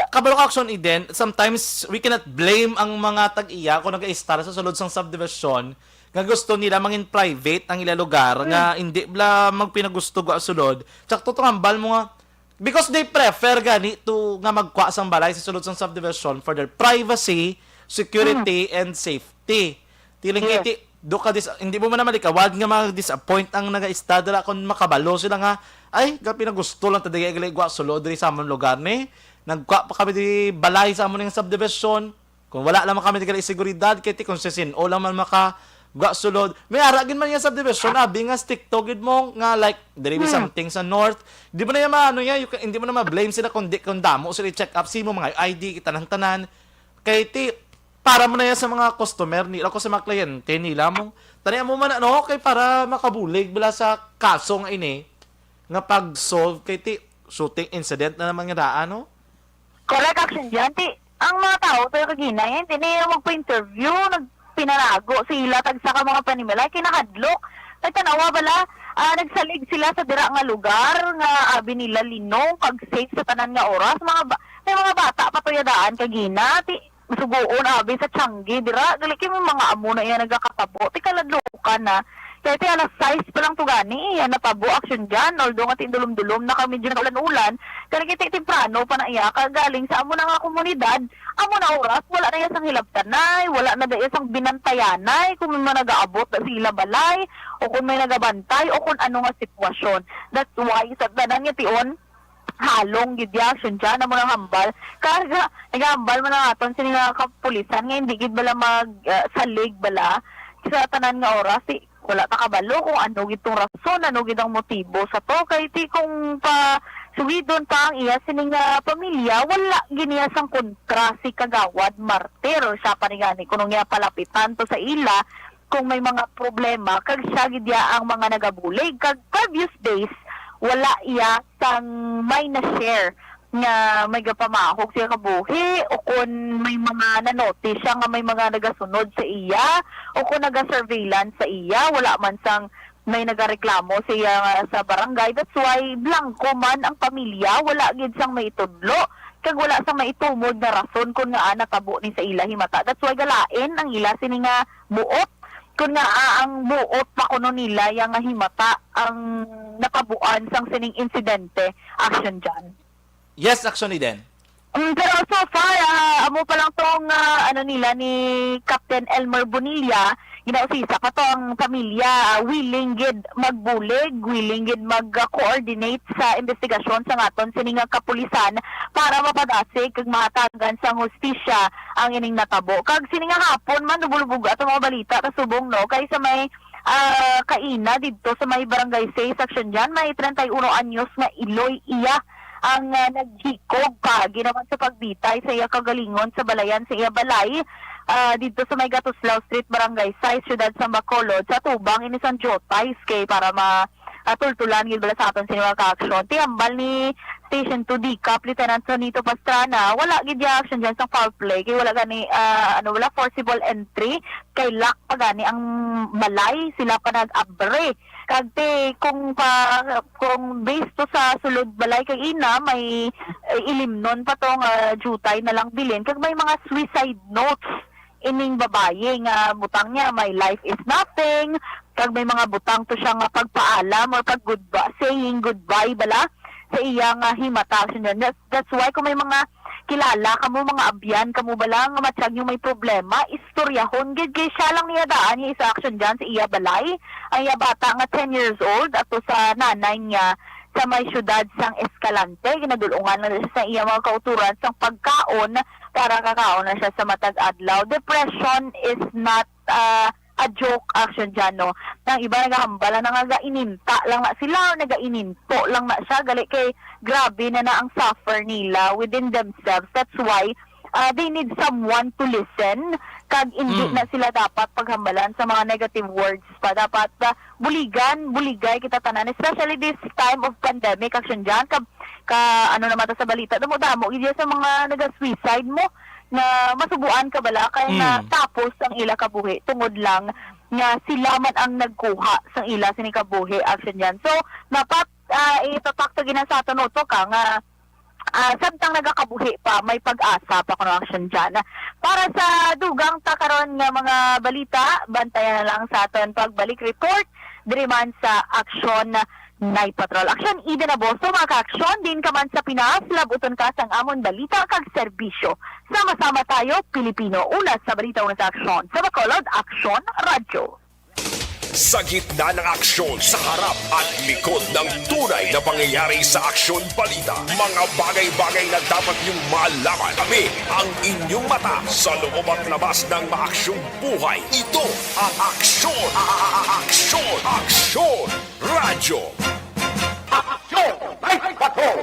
Kabalo action Eden, sometimes we cannot blame ang mga tag-iya kung nag-i-star sa sulod sang subdivision nga gusto nila mangin private ang ila lugar nga hindi bla magpinagusto go sulod. Tsak tutungambal mo nga because they prefer gani to nga magkwa sang balay sa sulod sang subdivision for their privacy, security and safety. Tiling Yes. iti do ka hindi mo man naman ikawad nga mag-disappoint ang naga-estadra kung makabalo sila nga ay pinagusto lang tadigay gali gwa sulod diri sa among lugar ni nagkwa pa kami di balay sa among subdivision kung wala lang kami di seguridad kay ti kung sisin o lang man maka gwa sulod may ara gid man yung subdivision abi nga stick to gid mo nga like diri something sa north di mo na yung ano ya hindi mo na ma-blame sila kung damo sila check up simo mga ID tanan-tanan kay ti para mo na yan sa mga customer nila ko sa mga kliyente nila mo taniya mo man ano kay para makabulig bala sa kaso nga ini nga pag-solve kay ti shooting incident na naman nga daan no. Correct action dyan. Ang mga tao tayo kagina yan, tinira magpa-interview, nagpinarago sila, tagsa ka mga panimala, kinakadlok. Nagtanawa bala, nagsalig sila sa dira nga lugar, nga abi nila linong, kag-safe sa tanan nga oras. May mga bata patuyadaan kagina, masugoon abi sa Tiangge, dira, dalikin mo mga amo na yan nagkakatabo, kaladlukan na. Kaya alas 6 pa lang to gani, natabo action dyan, although nga tindulom-dulom na kami dyan ulan-ulan, kaya kita temprano pa na iya, kagaling sa amo na nga komunidad, amo na oras, wala na isang hilabtanay, wala na isang binantayanay, kung may mga nag-aabot na sila balay, o kung may nagabantay, o kung ano nga sitwasyon. That's why, sa tanan nga tion, halong gid action dyan, amo nang hambal, karga, nag-hambal mo na aton, sini nga kapulisan, nga hindi gid bala salig bala, sa tanan nga oras, wala ta kabalo kung ano gitong rason, ano gitong motibo sa to kay ti kung pa suwidon pa ang iya sining pamilya wala giniya sang kontra si kagawad martir siya pa ni gani kuno niya palapitan to sa ila kung may mga problema kag siya gid ya ang mga nagabulig kag previous days wala iya sang may na share nga may gapamahog siya kabuhi o kung may mga nanotice siya nga may mga nagasunod sa iya o kung naga-surveillance sa iya wala man sang may nagareklamo siya sa barangay. That's why blanco man ang pamilya wala gid sang maitudlo kag wala sang maitumod na rason kung nga natabo ni sa ila himata. That's why galain ang ila sini nga buot kung nga ang buot pa kuno nila yang nga himata ang nakabuan sang sining insidente action dyan. Yes, action Eden. Pero so far, amo pa lang tong ano nila ni Captain Elmer Bonilla, ginausisa pa to ang pamilya, willing gid magbulig, willing gid mag-coordinate sa investigasyon sa ngaton sining kapulisan para mapadasig kag matagan sa hustisya ang ining natabo. Kag sining hapon man nubulbog ato mga balita kasubong no kay sa may kaina didto sa may barangay 6 section diyan may 31 anyos nga Iloy iya ang naghikog pa ginawan sa pagbitay sa iya kagalingon sa balayan sa iya balay dito sa may Gatuslao Street, Barangay 6, Siyudad sa Bacolod sa tubang ini San Jotay kay para tultulan gid bala sa aton sa ka-action. Tiambal ni Station 2 DCAP Lieutenant Sonito Pastrana wala gid ya action diyan sa foul play kay wala gani wala forcible entry kay lock pa gani ang balay sila pa nag-abre kagte kung based to sa sulod balay kay ina may ilimnon pa tong jutay na lang bilin kag may mga suicide notes ining babaye nga butang niya may life is nothing kag may mga butang to siya nga pagpaalam or pag goodbye saying goodbye bala sa iyang himata. That's why kung may mga kilala kamo mga abyan kamo bala nga matsyag yung may problema istoryahon gid kay siya lang niya daan niya isa action dyan sa iya balay ang iya bata nga 10 years old ato sa nanay niya sa may syudad sang Escalante. Ginadulungan na siya sa iya mga kauturan sang pagkaon para kakaon na siya sa matag adlaw. Depression is not a joke action dyan, no? Nang iba nagahambala na nagaininta lang na sila o nagaininto lang na siya. Gali kay grabe na ang suffer nila within themselves. That's why they need someone to listen. Kag hindi na sila dapat paghambalan sa mga negative words pa. Dapat buligay kita tanan. Especially this time of pandemic action dyan. Ano naman sa balita. Damo-damo. Hindi sa mga nag-suicide mo na masubuan ka bala kay na tapos ang ila kabuhi tungod lang nga sila man ang nagkuha sang ila sini kabuhi action yan. So dapat itatakto gina sa aton to ka nga samtang nagakabuhi pa may pag-asa pa kuno action dyan. Para sa dugang takaron nga mga balita, bantayan na lang sa aton pagbalik report diri man sa Aksyon Night Patrol. Aksyon Eden Aboso, mga ka-aksyon din ka man sa Pinas, labuton ka sang amon balita kag serbisyo. Sama-sama tayo, Pilipino. Una sa balita, una sa aksyon. Sa Bacolod, Aksyon Radio. Sa gitna ng aksyon, sa harap at likod ng tunay na pangyayari sa Aksyon Balita, mga bagay-bagay na dapat niyong malaman. Kami ang inyong mata sa loob at labas ng maaksyong buhay. Ito ang Aksyon! Aksyon! Aksyon! Radyo! Aksyon! Night Patrol!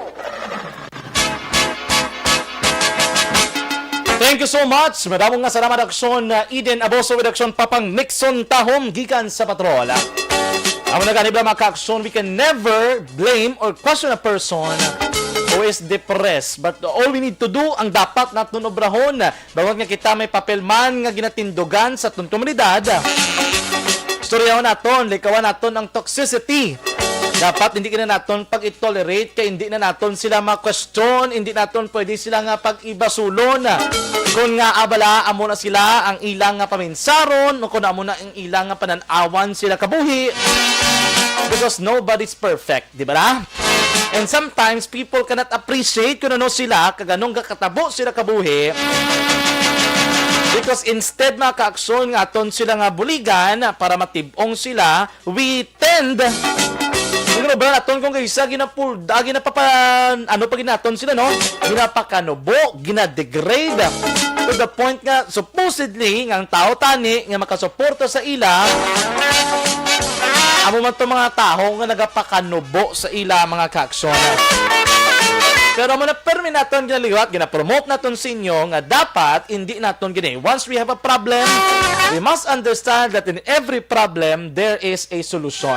Thank you so much. Madamong nga salamat aksyon Eden Aboso with aksyon Papang Nixon Tahom gikan sa patrol. Amo na ganibla mga ka-aksyon, we can never blame or question a person who is depressed. But all we need to do, ang dapat natin obrahon, bawat nga kita may papel man nga ginatindugan sa itong komunidad. Storyawan naton, likawan naton ang toxicity. Dapat hindi na naton pag-tolerate kay hindi na naton sila ma-question, hindi naton pwede sila nga pag-ibasulon. Kung nga abala amo na sila ang ilang nga paminsaron o kung amo na ang ilang nga pananawan sila kabuhi. Because nobody's perfect, di ba na? And sometimes people cannot appreciate kung ano sila, kaganong kakatabo sila kabuhi. Because instead mga ka-aksyon nga aton sila nga buligan para matibong sila, we tend ano ba naton kung kaysa ginapulda, ano pa ginaton sila, no? Ginapakanubo, ginadegrade. To the point nga, supposedly, ang tao tani, nga makasuporta sa ila, amo man to mga tao nga nagapakanubo sa ila, mga kaaksyon. Pero mo na permi naton ginaliwat, ginapromote naton sa inyo nga dapat hindi naton gini. Once we have a problem, we must understand that in every problem, there is a solution.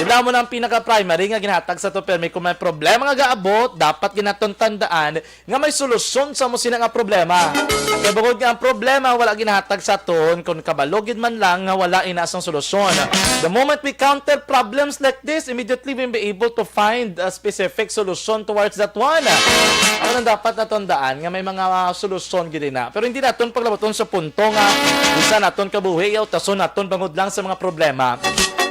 Dila mo na ang pinaka-primary nga ginhatag sa to permi kung may problema nga gaabot, dapat ginaton tandaan nga may solusyon sa mo sina nga problema. Kaya bukod nga ang problema, wala ginhatag sa ton, kung kabalogid man lang nga wala inasang solusyon. The moment we counter problems like this, immediately we'll be able to find a specific solution towards that one. Ano nang dapat natandaan nga may mga solusyon gini na. Pero hindi naton paglabaton sa punto nga isa naton kabuhi o tason naton bangod lang sa mga problema.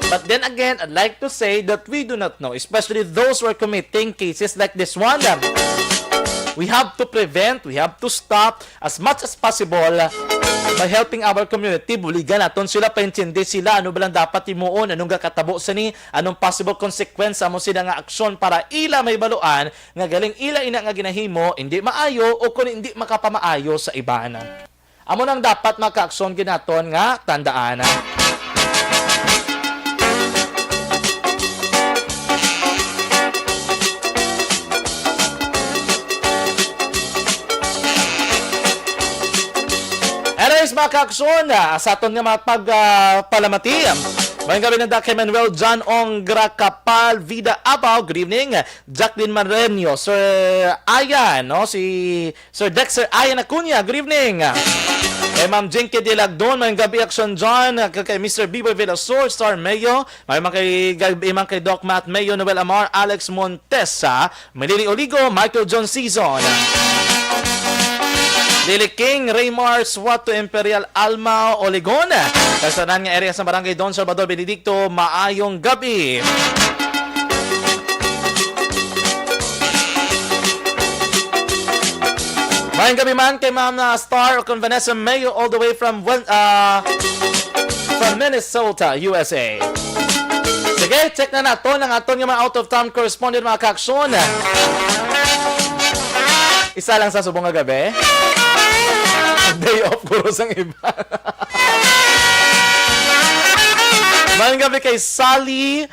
But then again, I'd like to say that we do not know, especially those who are committing cases like this one. We have to prevent, we have to stop as much as possible by helping our community. Buligan naton sila, paintindi sila, ano ba lang dapat imuon, anong kakatabo sa ni, anong possible consequence mo sila nga aksyon para ila may baluan, nga galing ila ina nga ginahimo, hindi maayo o kung hindi makapamaayo sa iban. Amo nang dapat maka-aksyon ginaton nga tandaan. Anyways, mga ka-aksyon, sa aton nga mga pagpalamati, mayroon kami ng Dr. Manuel John Ongra Kapal Vida Abaw. Good evening. Jacqueline Marenio, Sir Ayan, no? Si Sir Dexter Ayan Acuña. Good evening. Kay Ma'am Jinky de Lagdon, mayroon gabi Action John, kay Mr. Bieber Villasor, Star Mayo, mayroon kay Doc Matt Mayo, Noel Amar, Alex Montesa, Melili Oligo, Michael John Season. Lily King, Raymar, Swato, Imperial, Alma, Oligon. Kasanan nga area sa Barangay Don Salvador Benedicto, maayong gabi. Maayong gabi man kay Ma'am Star o Vanessa Mayo all the way from Minnesota, USA. Sige, check na nato ang aton nga mga out-of-town correspondent mga kaaksyon. Isa lang sa subong nga gabi. Day off puro sang iba. Mayang gabi kay Sally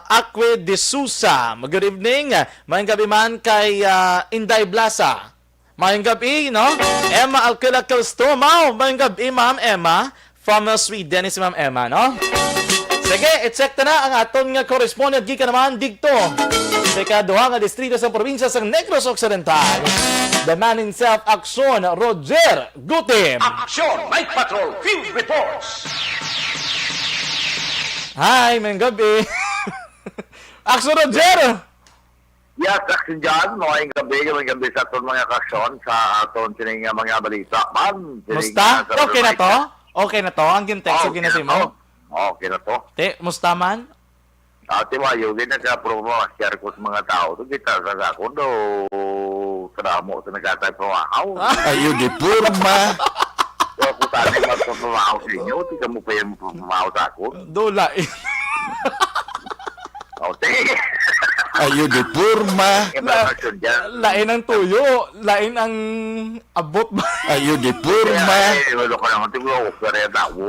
Acque de Sousa. Good evening. Mayang gabi man kay Inday Blasa. Mayang gabi, no? Emma Alcala Calstomo. Mayang gabi, Ma'am Emma. From Sweden, si Ma'am Emma, no? Sige, i-check na ang aton nga correspondent gikan naman digto. Sa duha nga distrito sa probinsya sa Negros Occidental. The man himself, Aksyon, Roger Gutim. Aksyon! Night Patrol! Field Reports! Hi, mayang gabi. Aksyon, Roger! Yes, Aksyon dyan. Maayong gabi sa aton mga kaksyon sa aton sining mga balita. Man, Musta? Okay na to? Okay na to? Ang gintext sa ginasimo? Okay na to. Te, musta man? Ate Mayo, ganyan ka promo, share ko sa mga tao. Ito kita sa ako do, karamo sa nagkatay pamahaw. Ayo di purma. So, kung tayo magpapamahaw sa inyo, di ka mo pa yung pamahaw sa ako. Dola eh. O, sige. Ayo di purma. Aksyon dyan. Lain ang tuyo. Lain ang abot ba? Ayo di purma. Wala ka naman tiglo, kaya tao.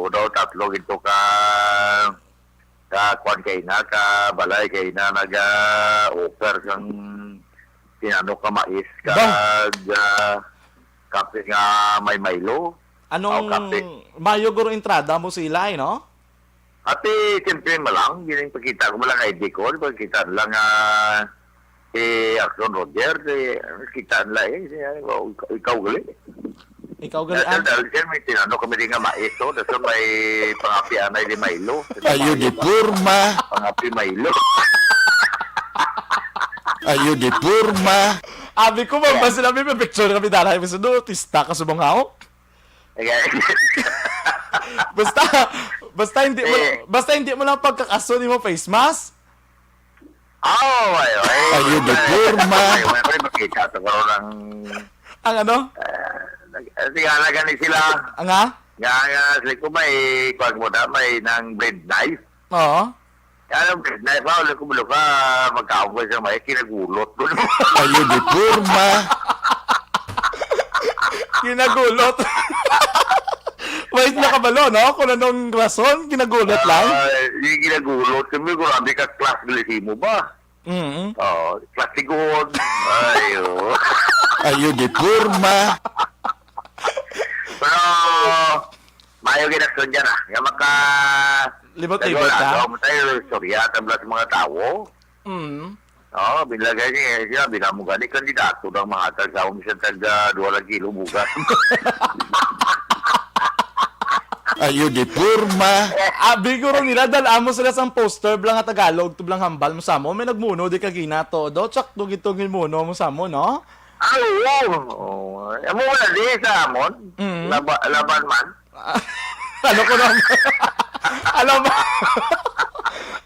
Daw tatlo ito ka kwan kay na, ka balay kay na nag-offer kang tinanong ka mais ka kape nga may Milo. Anong kape. mayo guro entrada mo sila, no? Ate, siyempre malang, yun yung pagkita ko malang ID ko, pagkita lang si Aksyon Roger, kita nila ikaw gali. Ikaw galaan. Dahil siya may tinanong kami rin nga mais, so, dahil may pangapian ay di Milo. Ayo di purma. Pangapi Milo. Ayo di purma. Abi ko ba sila may picture kami dala sa do tista ka subong hawak. Basta hindi mo lang pagkakaso ni mo face mask. Ayo di purma. May makita sa karoon ng Ang ano? tingalaga ni sila. Ang ha? Nga, sila ko may, kung mo na, may ng bread knife. Oo. Kaya ng bread knife, wala ko mo ka, magkaaway sa may kinagulot. Ayo di purma. Kinagulot. Wait na kabalo, no? Kung anong rason, kinagulot lang. Yung kinagulot, kami ko rami ka class galisi mo ba? Class tigon. Ayo. Ayo di purma. Pero, mayo ginaksyon dyan Nga maka... Libot-libot ka? Gawin tayo, sorya, tabla sa mga tao. Binlagay niya siya, binamugani kandidato ng mga taga, umisan taga 2 kilo bugas. Ayo di purma. Abi guro nila amo sila sa poster blang nga Tagalog tublang hambal mo sa mo may nagmuno di kagina to do tsak tugitog muno mo sa mo no. Amo wala di sa amon. Laban man. Ano ko naman? Alam mo?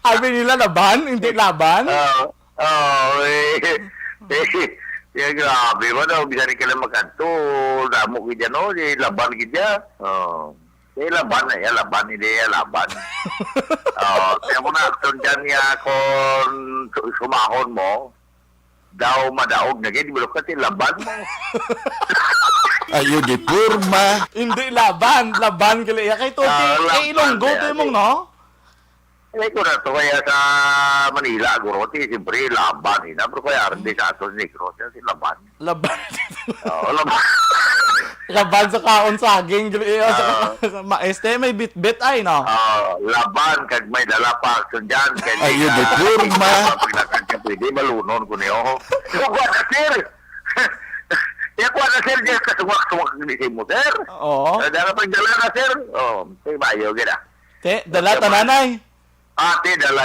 Abi nila laban, hindi laban? Grabe mo daw, bisa rin kailan magkanto. Damo ko dyan, no? Laban ko dyan. Laban na yan, laban. Hindi yan, laban. Kaya mo na, action dyan niya kung sumahon mo, daw madaog na ganyan, di ba kasi laban mo? Ayo di purma. Hindi laban, laban kaya kay to Ilonggo to mong no? Ko na to kaya sa Manila, Guroti, siyempre laban. Pero kaya rin di sa ato ni Negros, si laban. Laban. Laban. Laban sa kaon saging sa maeste may bit-bit ay no. Laban kag may dala pa action dyan. Ayo di purma. Paglakan ka pwede, malunon ko niyo. Kuha na sir! Kuha na sir, dyan ka sumak-sumak ni mo sir. Oo. Dala pagdala na sir. Say bayo, gina. Te, dala tananay. Ate, dala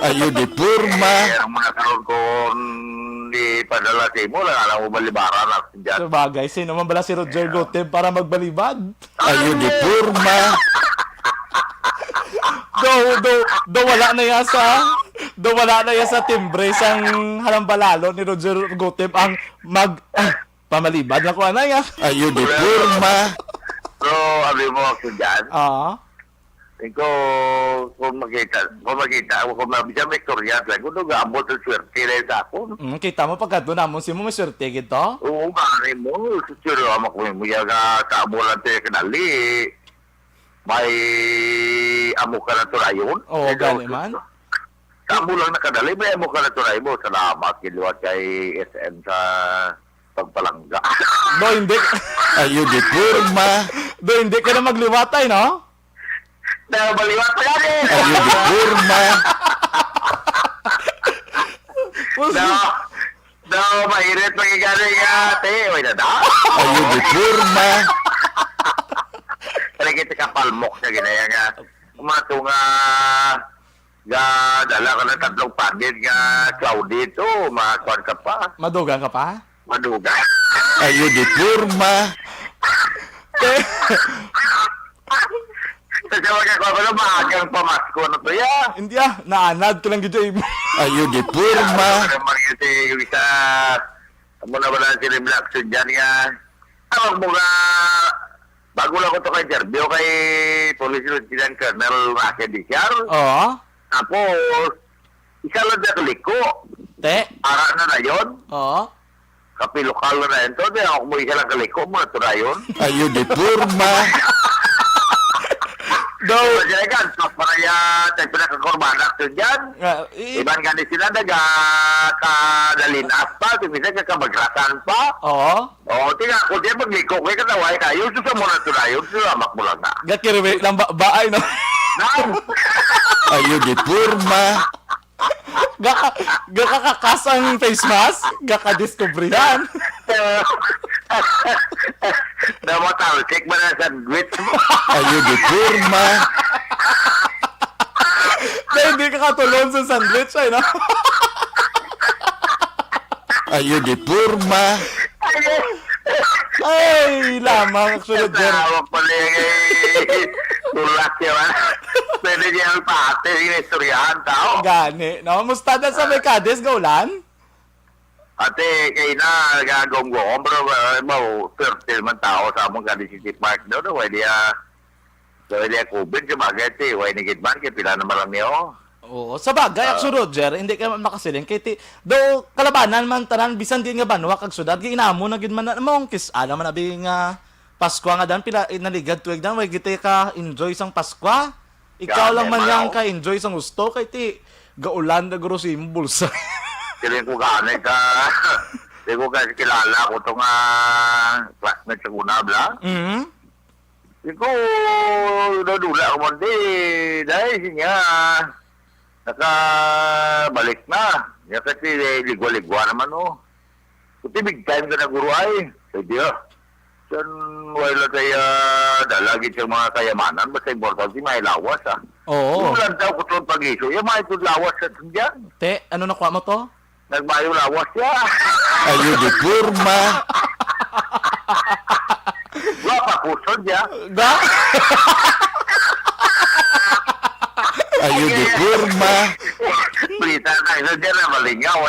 Ayo di purma. Ang mga karoon ko di padala sa mo, lang alam mo balibaran na dyan. Sabagay, sino man bala si Roger Goteb para magbalibad? Ayo di purma. Do wala na yan sa timbre sang halambalalo ni Roger Goteb ang pamalibad na ko anay Ayo di purma. So, abi mo ako dyan. Kung makita, kung mabisa may istorya, kung nag-aabot ang swerte na sa ako. Kita mo pagka doon namon si mo may swerte gito. Oo, mari mo. Sure, amak mo yung sa amulan tayo kanali. May amo ka na turayon. Oo, gani man. Sa amulang nakadali, may amo ka na turayon mo. Salamat, kiliwat kay SM sa pagpalangga. Do hindi. Ayo di purma. Do hindi ka na magliwatay, no? Baliwat pa yan eh! Ayo di purma. Mahirit magigari nga, ate. Uy, nada. Ayo di purma. Kaya kita kapalmok sa ginaya nga. Umato nga, dala ka ng tatlong pagid nga cloud dito, makakuan ka pa, Madugang ka pa? maduga. Ayo di purma. Kasi wag ako pala maagang pamasko na to ya. Hindi naanad ko lang gito. Ayo di purma. Naman kasi yung isa, muna ba lang sila Blackson dyan nga. Tawag mo nga, bago lang ko to kay interview kay Police Lieutenant Colonel Raquel Diciar. Oo. Tapos, isa lang na kaliko. Te. Ara na yun. Oo. Kapilokal na yun to. Di ako mo isa lang kaliko mo na to na yun. Ayo di purma. Do. Kaya kan, so para ya, tayo pinakakorbanak to dyan. Iban nga ni sila kadalinas pa, tumisa kakabagrasan pa. Oo. O, tingnan ko, di magliko kayo kataway kayo, susa mo na to na yun, sulamak mo lang na. Gakirwe lang baay no. Now! Ayo di purma. Gakakakasang face mask, gakadiscoveryhan. Namatalsik ba na sandwich mo? Ayo di purma. Na hindi ka katulon sa sandwich ay no. Ayo di purma. Ay, lamang actually Jer. Tawag pala yung tulak yun. Pwede niya ang pate, yung istoryahan tao. Gani, no? Musta na sa Mercades, Gaulan? Ate, kayo na, nagagong-gong, pero mo, 30 man tao sa among Gadi City Park doon, pwede niya COVID, sumagat eh, pwede nigit man, kaya pila na marami oh. Oo, sa bagay, actually, Roger, hindi ka makasiling. Kaya do kalabanan man tanan, bisan din nga banwa kag syudad, ginamo na gid man na mong kis, alam man abi nga Pasko nga dan, pila naligad tuig dan, way gite ka enjoy sang Pasko. Ikaw Gani, lang man yang manaw. ka enjoy sang gusto, kay ti, gaulan na guro si bulsa. Kaya ko gani ka, hindi ko kasi kilala ko itong classmate sa Gunabla. Hindi ko nadula ko man dahil siya nakabalik na. Niya kasi ligwa-ligwa naman oh. Kuti big time ka na guru ay. Pwede ah. Diyan wala tayo dalagit yung mga kayamanan. Basta importante may lawas ah. Oo. Yung lang daw ko itong pag-iso. Yung mga itong lawas sa dyan. Te, ano nakuha mo to? Nagbayo lawas ya. Ayo di purma. Wala pa kusod ya. Ga? Ayo di purma. Berita kayo dyan na malingaw.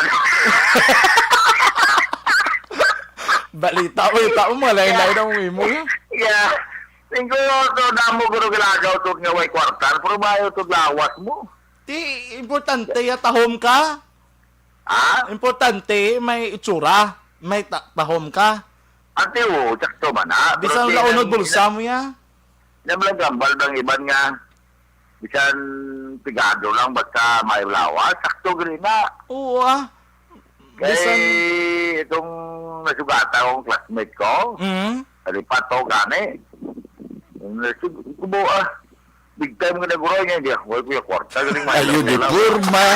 Balita mo, lain-lain ang uwi mo. Yeah. Tingko to damo ko gilagaw to nga way kwartan. Pero bayo to lawas mo. Ti, importante tahom ka. Ha? Importante, may itsura. May tahom ka. Ate o, sakto man ha. Bisan launod bulsa mo ya. Naman gambal ng iban nga. Bisan pigado lang basta may lawas. Sakto gano'n na. Oo ah. Kay Bisan... itong nasugata kong classmate ko. Alipat to gani. Kubo ah. Big time nga naguro niya. Hindi ako kuya kwarta. Ayo di purma.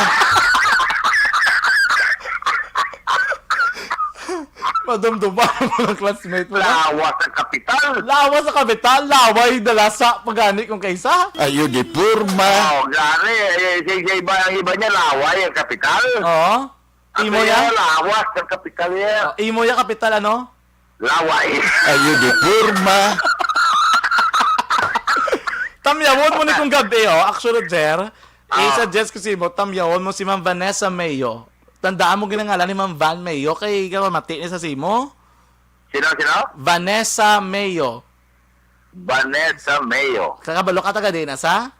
Madumduma mo ng classmate mo. Lawas ang kapital. Lawa sa kapital, laway dalasa pagani kung kaisa. Ayo di purma. Oh, gani. Ang iba niya laway ang kapital. Oo. Imo ya? Lawas ang kapital niya. Imo ya kapital ano? Laway. Ayo di purma. Tamyawon mo ni kung gabi actually Jer. I-suggest ko si mo, tamyawon mo si Ma'am Vanessa Mayo. Tandaan mo ginangalan ni Ma'am Van Mayo kay mati ni sa simo. Sino? Vanessa Mayo. Vanessa Mayo. Kakabalo ka taga din sa?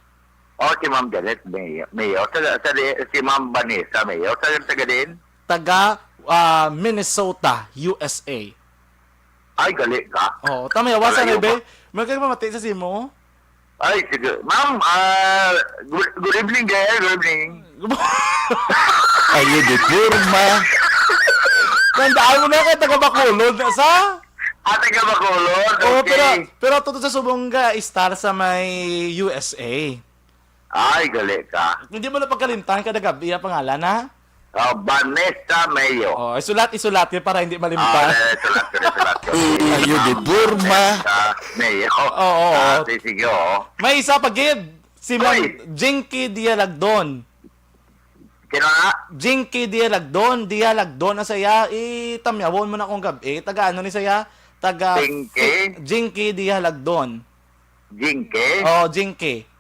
Si Ma'am Janet, Mayor. Si Ma'am Vanessa, Mayor. Taga din? Taga Minnesota, USA. Ay, gali ka. Oh, tama yawa sa Malayo nebe. Magkaya mamati sa simo. Ay, sige. Ma'am, good evening, girl. Good evening. Ayun, di purma. Tandaan mo na kay taga Bacolod na sa? Taga Bacolod. Oh, Okay. pero tuto sa Subonga, star sa may USA. Ay, gali ka. Hindi mo na pagkalimtan kada gabi ang pangalan ha? Vanessa Mayo. Oh, isulat yun para hindi malimtan. Sulat. Ayun, di purma. Mayo. Oo. Sige, oo. May isa pa gid, si Ma'am Oy. Jinky Dialagdon. Kino na? Jinky Dialagdon na saya, itamyawon mo na kung gabi. Taga ano ni saya? Taga Jinky Dialagdon. Jinke. Oh, Jinky.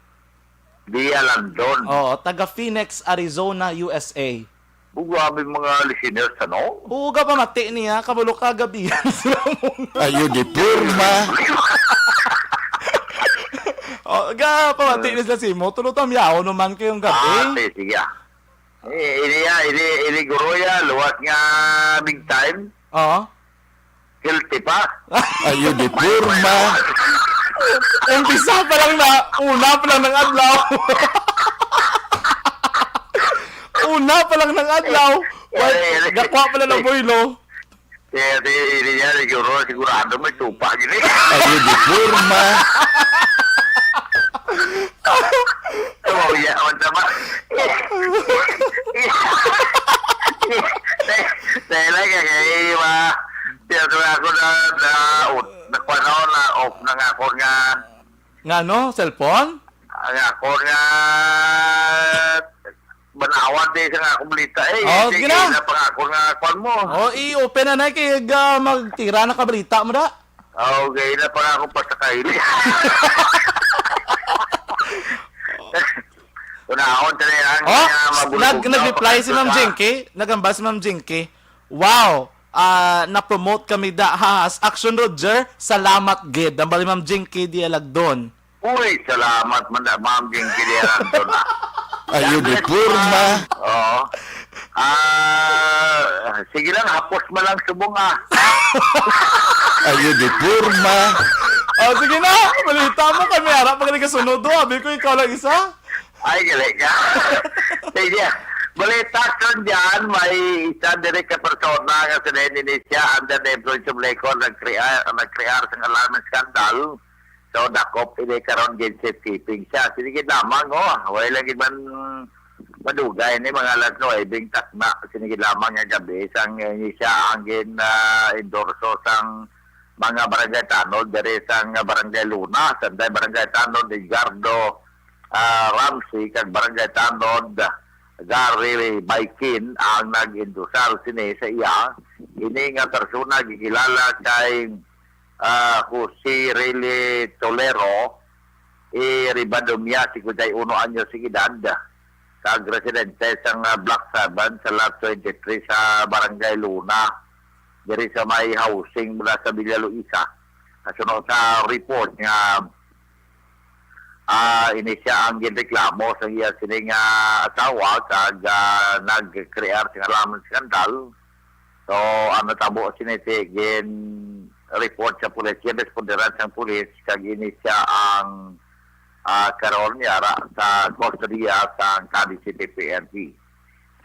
Dia Landon. Oh, taga Phoenix, Arizona, USA. Grabe mga listeners, ano? Uga pa mati niya, kabalo ka gabi. Ayun, di purma. Oh, ga pa mati ni sa simo, tulotam yaw naman kayong gabi. Sige. Ini guru ya, luwas nga big time. Oh. Guilty pa. Ayun, di purma. Umpisa pa lang una pa lang ng adlaw. Una pa lang ng adlaw. Gakwa pa lang ng boylo. Ini niya, sigurado may tupa gini. Ayun, di purma. Oh, ya, sama. Saya kaya ma. Tiyo ako na off na nga ako nga. Nga no, cellphone? Nga ako nga banawan din sa nga kumulita. Sige na. Na pangako nga kwan mo. Oh, i-open na kay magtira na kabalita mo da. Okay, na pangako pa sa kaili. Unahon tayo lang. Nag-reply si Ma'am Jinky. Nagamba si Ma'am Jinky. Wow! Na-promote kami as Action Roger. Salamat, gid. Ang bali Ma'am Jinky Dialagdon. Uy, salamat man na Ma'am Jinky Dialagdon na. Ayun, di purma. Oo. Sige lang, hapos mo lang subong Ayun, di purma. Oh, sige na. Balita mo kami. Harap pag nagkasunod do. Abi ko ikaw lang isa. Ay, galing ka. Sige. Balita ko dyan, may isa direct ka persona nga sa Indonesia under the influence of Lecon nag-crear sa alarming scandal. So, dakop, ini karon din safekeeping siya. Sinigid lamang, wala lang man madugay ni mga alas 9, takna. Sinigid lamang nga gabi. Sang siya ang endorso sang mga barangay tanod, dari sang barangay Luna, sanday barangay tanod, Edgardo Ramsey, kag barangay tanod, Gary Baikin, ang nag-indusal sini sa iya. Ini nga persona gigilala kay Jose Rele Tolero, Ribadomia, 51 anyos sigidad, kag residente sang Black Saban sa Lot 23 sa barangay Luna, diri sa may housing mula sa Villa Luisa. Kasunod sa report nga ini siya ang ginreklamo sa iya sining asawa kag nag-create ng alarming skandal. So, ano tabo siniti gin report sa pulis, responderan sa pulis kag ini siya ang karon yara sa kustodiya sa Cadiz City PNP.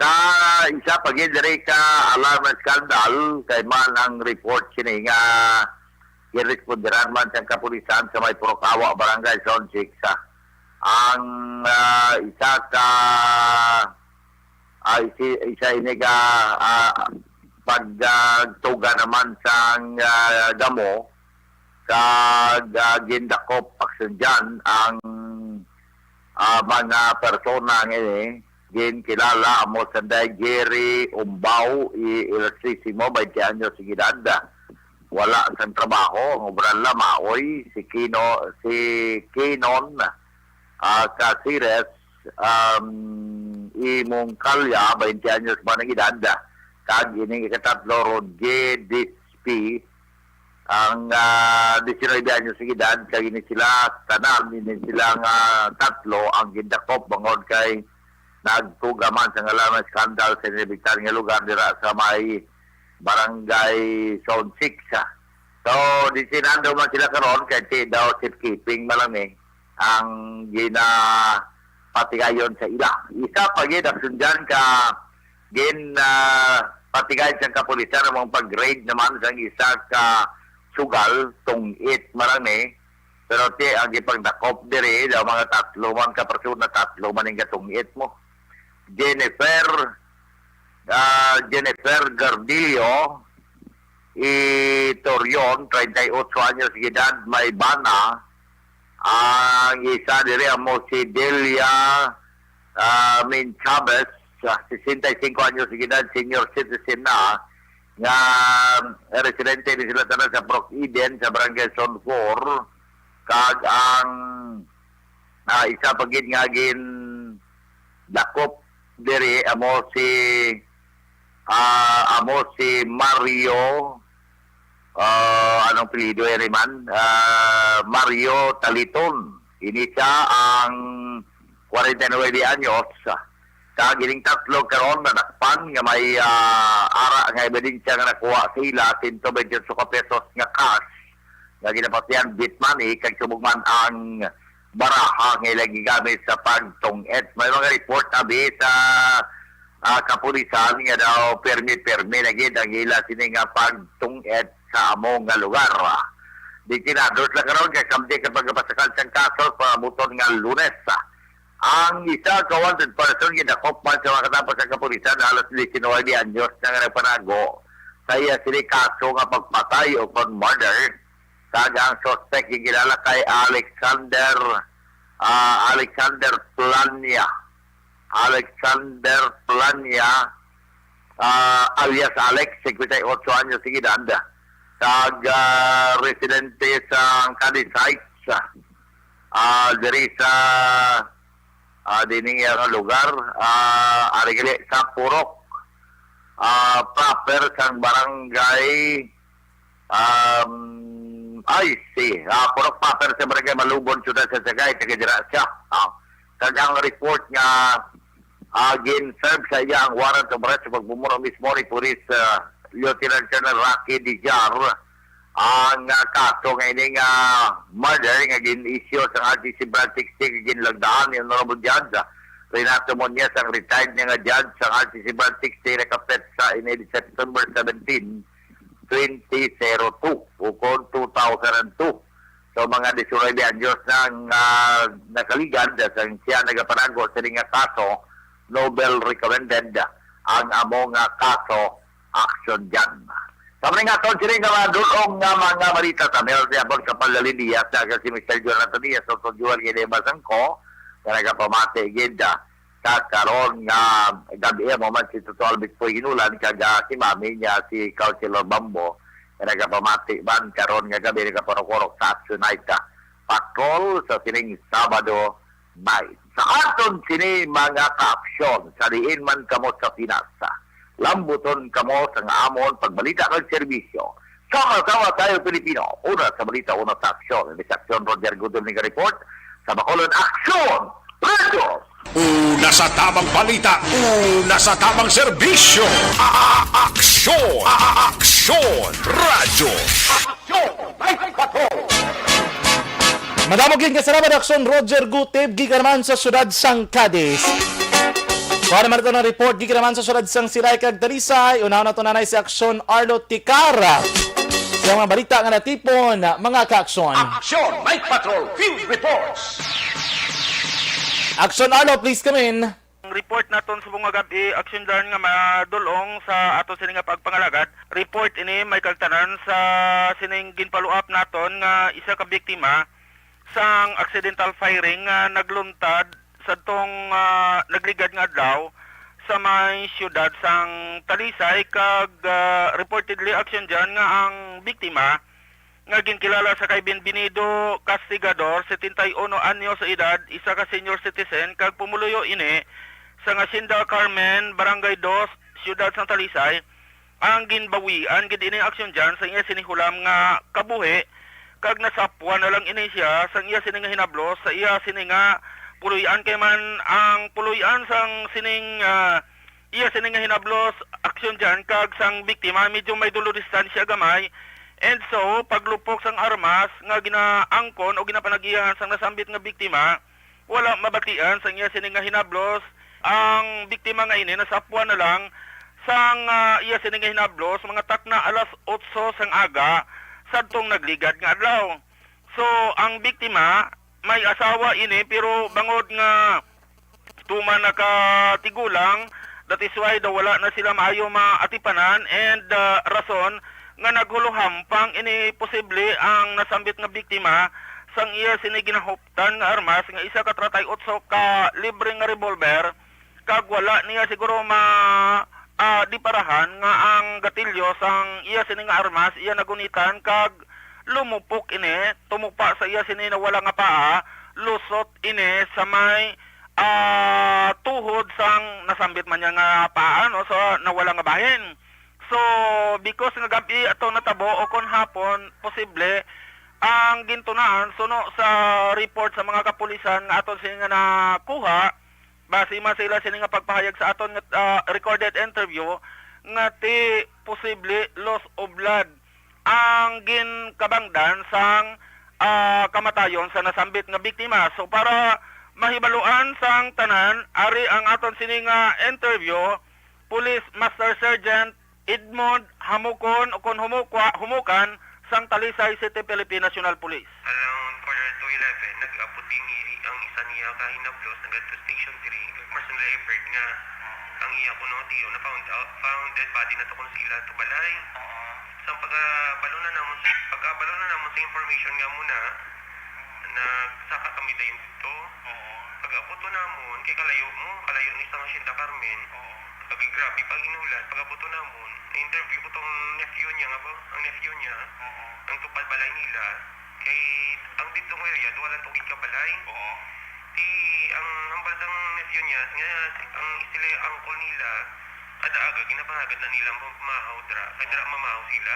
Sa isa pag diri ka alarming skandal kay man ang report sini nga giresponderan man sa kapulisan sa may Purokawa Barangay Zone 6. Ang isa ka isa ini ka pagtuga naman sa damo kag gindakop action dyan ang mga persona ngayon ginkilala mo sa Gary Umbao Ilustrisimo 20 anyos sigidad. Wala sa trabaho, ang obran lamaoy, si Kinon Casires, imong kalya, 20 anyos ba nang edad, kag ining ikatatlo, Rodge Dispi, ang 19 anyos sa edad, kay ni sila tanan, ni silang tatlo ang gindakop bangod kay nagtugaman sa ngalan ng skandal sa inibigtan nga lugar dira sa may barangay Zone 6. So, di sinando man sila karon kay ti daw safekeeping malami ang patigayon sa ila. Isa pa gid aksyon dyan ka patigayon sa kapulisan ang pag-raid naman sa isa ka sugal tungit marami. Pero ti ang ipagdakop diri daw mga tatlo man ka persona, tatlo man ang katungit mo. Jennifer Gardillo Torion, 38 anyos de edad, may bana. Ang isa diri mo si Delia Min Chavez, 65 anyos de edad, senior citizen na, nga residente ni sila tanan sa Brook Eden sa Barangay Zone 4. Kag ang isa pagid nga gin dakop diri amo si Mario anong apelyido man Mario Taliton. Ini siya ang 49 anyos. Sa gining tatlo karon na nakpan nga may ara nga ebidensya nga nakuha sila 128 pesos nga cash nga ginapatian bit money kag subugman ang baraha nga ilang gigamit sa pagtungit. May mga report abi sa kapulisan nga daw permi na gid ang ila sini nga pagtungit sa among nga lugar. Di kinados lang karon kay kamdi kapag pasakal sang kaso sa buton nga Lunes. Ang isa ka wanted person gidakop man sa mga katapos sa kapulisan halos 19 anyos na nga nagpanago sa iya sini kaso nga pagpatay o murder. Ang suspect gilala kay Alexander Plania. Alexander Plania alias Alex, 58 anyos de edad. Residente sa Cadiz Heights. Diri sa dining nga lugar arigili sa Purok. Proper sa barangay Purok Paper sa barangay Malubon, Ciudad sa Sagay, taga-dira siya. Ang report nga gin-serve sa iya ang warrant of arrest sa pagbumuro mismo ni Police Lieutenant Colonel Rocky Dijar. Ang kaso nga ini nga murder nga gin-issue sa RTC Brand 60 ginlagdaan ni Honorable Judge Renato Muñez, ang retired nga judge sa RTC Brand 60 nakapet sa September 17, 2002 ukon 2002. So mga 19 anyos nang nakaligad sa siya nagapanago sa nga kaso, Nobel recommended ang among kaso action dyan. Sa mga nga sila nga dulong nga mga balita sa meron siya sa Palalinias na si Mr. Jonathan Diaz o Juan Ginebasan ko na nagapamate gida sa karon nga gabi mo man si Toto Albert po hinulan kaga si mami niya si Councilor Bambo na nagapamati ban karon nga gabi nagaparokorok sa action night patrol sa sining Sabado night. Sa aton sini mga ka-aksyon sa diin man kamo sa Pinas, lambuton kamo sa nga amon pagbalita kag serbisyo. Sama-sama tayo Pilipino. Una sa balita, una sa aksyon. Sa aksyon Roger Gudol ni report sa Bacolod Aksyon Radio. Una sa tamang balita, una sa tamang serbisyo. Aksyon! Aksyon! Radyo! Madamog yun kasalamat aksyon Roger Guteb gikan naman sa syudad sang Cadiz. Para naman ito ng report gikan naman sa syudad sang Silay kag Talisay. Unahan na ito nanay si aksyon Arlo Ticara. Sa mga balita nga natipon mga kaaksyon. Aksyon! Night Patrol Field Reports! Aksyon Arlo, please come in. Ang report naton sa bunga gabi, aksyon dyan nga madulong sa ato sining nga pagpangalagad. Report ini may kaltanan sa sining ginpaluap naton nga isa ka biktima sang accidental firing nga nagluntad sa tong nagligad nga adlaw sa may siyudad sang Talisay kag reportedly aksyon dyan nga ang biktima nga ginkilala sa kay Benvenido Castigador, 71 anyo sa edad, isa ka senior citizen kag pumuluyo ini sa Hacienda Carmen, Barangay 2, Siyudad San Talisay ang ginbawian gid ini aksyon dyan sa iya sinihulam nga kabuhi kag nasapwa na lang ini siya sa iya sining nga hinablos sa iya sining nga puluyan kay man ang puluyan sang sining iya sining nga hinablos aksyon dyan kag sang biktima medyo may dulo distansya gamay. And so, paglupok sang armas nga ginaangkon o ginapanagihan sang nasambit nga biktima, wala mabatian sang iya sining nga hinablos. Ang biktima nga ini nasapwa na lang sang iya sining nga hinablos mga takna alas 8 sang aga sadtong nagligad nga adlaw. So, ang biktima may asawa ini pero bangod nga tuman nakatigulang, that is why daw wala na sila maayo maatipanan and rason nga naghuluhampang ini posible ang nasambit nga biktima sang iya siniginahuptan nga armas nga isa ka 38 ka libre nga revolver kag wala niya siguro di parahan nga ang gatilyo sang iya sini nga armas iya nagunitan kag lumupok ini tumupa sa iya sini na wala nga paa lusot ini sa may tuhod sang nasambit man niya nga paa no so nawala nga bahin. So, because nga gabi ato natabo o kon hapon, posible, ang gintunaan, suno sa report sa mga kapulisan nga aton sila nga nakuha, base man sila sila nga pagpahayag sa aton nga recorded interview, nga ti posible loss of blood ang ginkabangdan sang kamatayon sa nasambit nga biktima. So, para mahibaluan sang tanan, ari ang aton sini nga interview, Police Master Sergeant Edmond Hamukon o kon humukan sang Talisay City, Philippine National Police. Around quarter to 11, nag-aputi ang isa niya kahinablos hanggang to Station 3. Personal effort nga ang iya kuno tiyo na found dead body na to kung sila to balay. Sa pagkabalo na namon sa information nga muna nagsaka kami dayon dito. Pag-aputo namon kay kalayo ni sa Hacienda Carmen. Grabe pag inulan, pag-aputo namon, na-interview ko tong nephew niya nga ba? Ang nephew niya, ang tupal balay nila. Kay ang ditong area, duwalan tugig ka balay. Ang hambal sang nephew niya, nga ang sila angkol nila, kada aga ginapahagad na nila mamahaw dra. Kay dra mamahaw sila.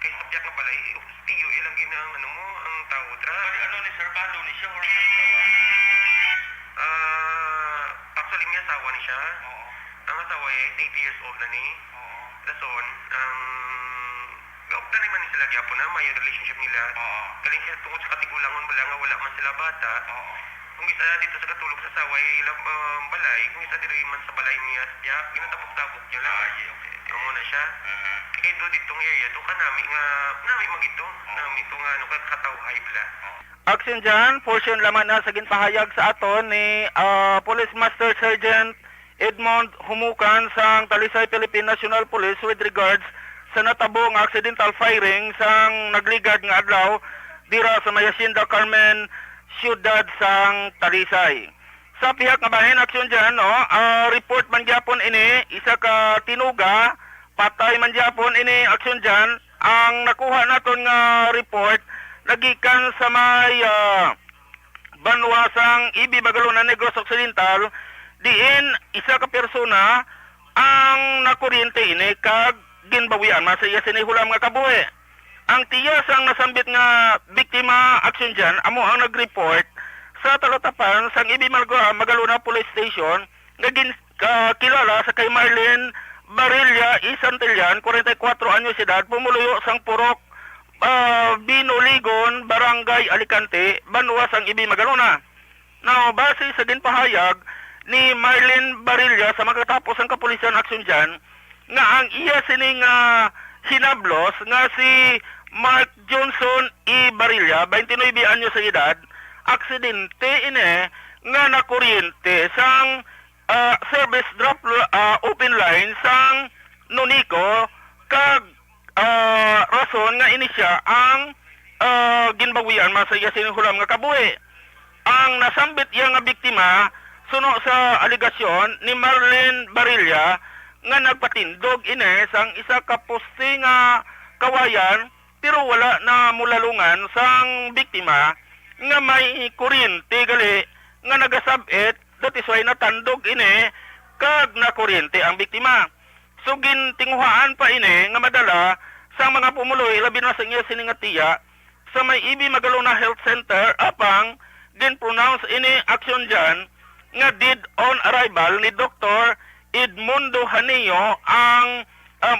Kay sapyak nga balay, tiyo ilang ginang ang tao dra. Ano ni Sir Balo ni siya or actually may asawa ni siya. Ang asawa ay 80 years old na ni. Dason, ang gaupta naman ni sila gyapon na may relationship nila. Kaling siya tungkol sa katigulangon bala nga wala man sila bata. Kung isa dito sa katulog sa asawa ay balay, kung isa diri man sa balay niya, ginatapok-tapok niya lang. Amo na siya. Kaya ditong area, doon ka nami magito. Nami ito nga katawhay bala. Action dyan, portion laman na sa ginpahayag sa aton ni Police Master Sergeant Edmond Humukan sang Talisay Philippine National Police with regards sa natabo nga accidental firing sang nagligad nga adlaw dira sa Hacienda Carmen, siyudad sang Talisay. Sa pihak nga bahin aksyon dyan, report man gyapon ini, isa ka tinuga, patay man gyapon ini aksyon dyan, ang nakuha naton nga report, nagikan sa may banwasang Ibi Bagalunan, Negros Occidental, diin isa ka persona ang nakuryente ini kag ginbawian man sa iya sinihulam nga kabuhi. Ang tiya sang nasambit nga biktima aksyon dyan, amo ang nag-report sa talatapan sang Ibi Magaluna Police Station nga kilala sa kay Marlene Barilla Isantillan, 44 anyos edad, pumuluyo sang Purok Binuligon, Barangay Alicante, Banwa sang Ibi Magaluna. Now, base sa ginpahayag ni Marlene Barilla sa magkatapos ang kapulisan aksyon dyan, nga ang iya sining hinablos nga si Mark Johnson E. Barilla, 29 anyos sa edad, aksidente ini nga nakuryente sang service drop open line sang Nonico kag rason nga ini siya ang ginbawian man sa iya sinihulam nga kabuhi. Ang nasambit iya nga biktima suno sa aligasyon ni Marlene Barilla nga nagpatindog ini sang isa ka poste nga kawayan pero wala na mulalungan sang biktima nga may kuryente gali nga nagasabit that is why natandog ini kag na kuryente ang biktima. So gintinguhaan pa ini nga madala sa mga pumuloy labi na sa iya siningatiya sa may IB Magalona Health Center apang gin-pronounce ini aksyon dyan nga dead on arrival ni Dr. Edmundo Haneo ang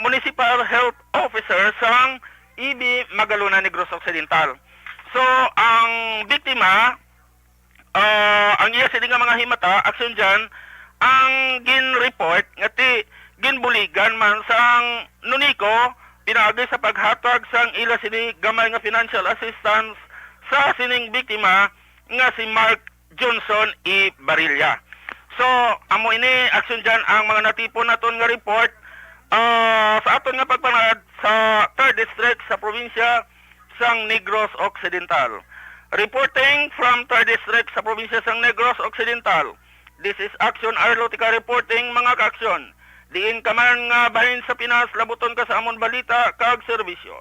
Municipal Health Officer sang IB Magalona Negros Occidental. So ang biktima ang iya sila nga mga himata aksyon dyan ang gin-report nga ti ginbuligan man sang nuniko pinagay sa paghatag sang ila sini gamay nga financial assistance sa sining biktima nga si Mark Johnson E. Barilla. So, amo ini aksyon dyan ang mga natipon naton nga report sa aton nga pagpanad sa 3rd District sa probinsya sang Negros Occidental. Reporting from 3rd District sa probinsya sang Negros Occidental. This is Action Arlotica reporting mga kaaksyon. Diin ka man nga bahin sa Pinas, labuton ka sa amon balita kag serbisyo.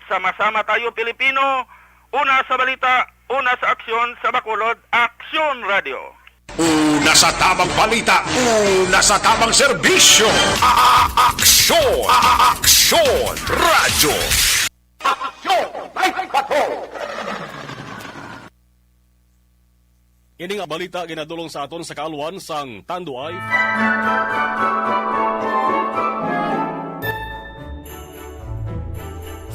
Sama-sama tayo Pilipino, una sa balita, una sa aksyon, sa Bacolod, Aksyon Radio. Una sa tamang balita, una sa tamang serbisyo. Aksyon! Aksyon! Radyo! Action! Night Patrol! Ini nga balita ginadulong sa aton sa kaalwan sang Tanduay.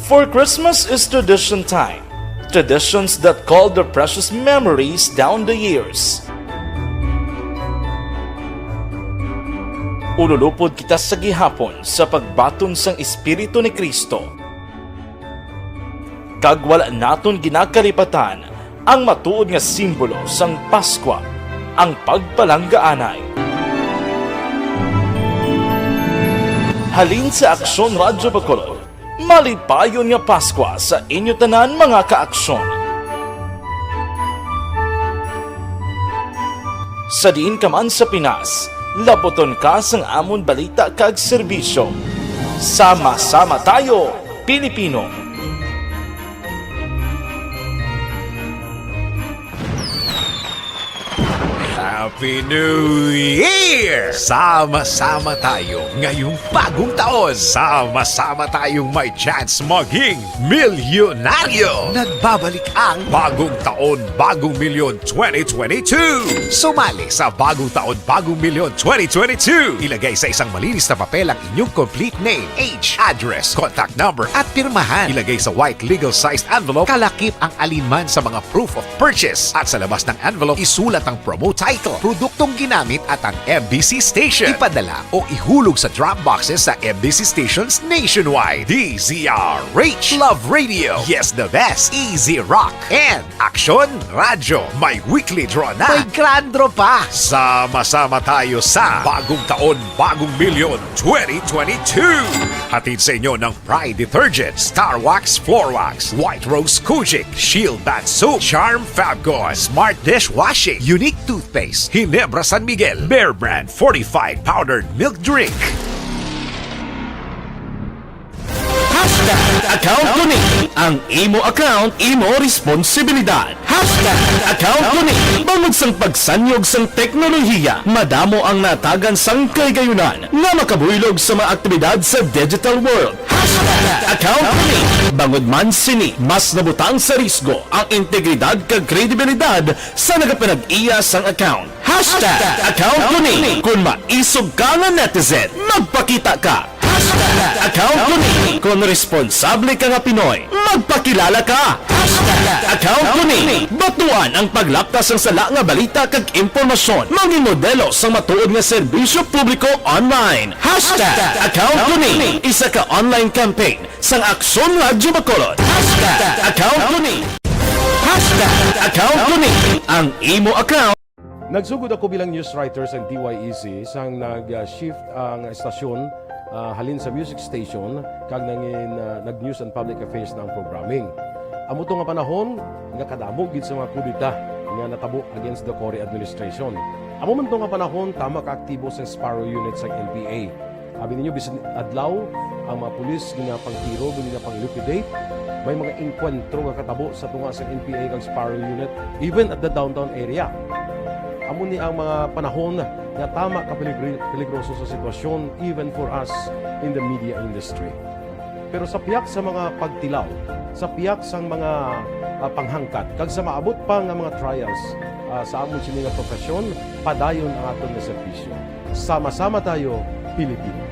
For Christmas is tradition time. Traditions that call the precious memories down the years. Ululupod kita sa gihapon sa pagbaton sang Espiritu ni Kristo. Kag wala naton ginakalipatan ang matuod nga simbolo sang Pasko, ang pagpalanggaanay. Halin sa Aksyon Radyo Bacolod, malipayon nga Pasko sa inyo tanan mga kaaksyon. Sa diin ka man sa Pinas, laboton ka sang amon balita kag serbisyo. Sama-sama tayo, Pilipino. Happy New Year! Sama-sama tayo ngayong bagong taon. Sama-sama tayong may chance maging milyonaryo. Nagbabalik ang Bagong Taon, Bagong Milyon 2022. Sumali sa Bagong Taon, Bagong Milyon 2022. Ilagay sa isang malinis na papel ang inyong complete name, age, address, contact number at pirmahan. Ilagay sa white legal-sized envelope, kalakip ang alinman sa mga proof of purchase. At sa labas ng envelope, isulat ang promo title, produktong ginamit at ang MBC station. Ipadala o ihulog sa drop boxes sa MBC stations nationwide. DZRH Love Radio. Yes, the best. Easy Rock. And Aksyon Radyo. May weekly draw na. May grand draw pa. Sama-sama tayo sa Bagong Taon, Bagong Milyon 2022. Hatid sa inyo ng Pride Detergent, Star Wax Floor Wax, White Rose Kojic, Shield Bath Soap, Charm Fabgon, Smart Dishwashing, Unique Toothpaste, Ginebra San Miguel, Bear Brand Fortified Powdered Milk Drink. Account ko ni ang imo account, imo responsibilidad. Account ko ni bangod sang pagsanyog sang teknolohiya, madamo ang natagan sang kaygayunan nga makabuylog sa mga aktibidad sa digital world. Account ko ni bangod man sini mas nabutang sa risgo ang integridad kag kredibilidad sa nagapinag-iya sang account. Account ko ni kung maisog ka nga netizen, magpakita ka. Account ko ni kung responsable ka nga Pinoy, magpakilala ka. Account ko ni batuan ang paglaptas ng sala nga balita kag impormasyon, maging modelo sa matuod nga serbisyo publiko online. Account ko ni isa ka online campaign sang Aksyon Radyo Bacolod. Account ko ni Account ko ni ang imo account. Nagsugod ako bilang news writer sa DYEC sang nag-shift ang estasyon halin sa music station kag nangin nag-news and public affairs na ang programming. Amo to nga panahon nga kadamog gid sa mga kudita nga natabo against the Cory administration. Amo man to nga panahon tama ka aktibo sa Sparrow unit sa NPA. Abi ninyo bisan adlaw ang mga pulis nga pangtiro nga pang-liquidate, may mga enkwentro nga katabo sa tunga sa NPA kag Sparrow unit even at the downtown area. amo ni ang mga panahon nga tama ka peligroso sa sitwasyon even for us in the media industry. Pero sa piyak sa mga pagtilaw, sa piyak sa mga panghangkat, kag sa maabot pa nga mga trials sa amon sini nga profesyon, padayon ang aton nga serbisyo. Sama-sama tayo, Pilipino.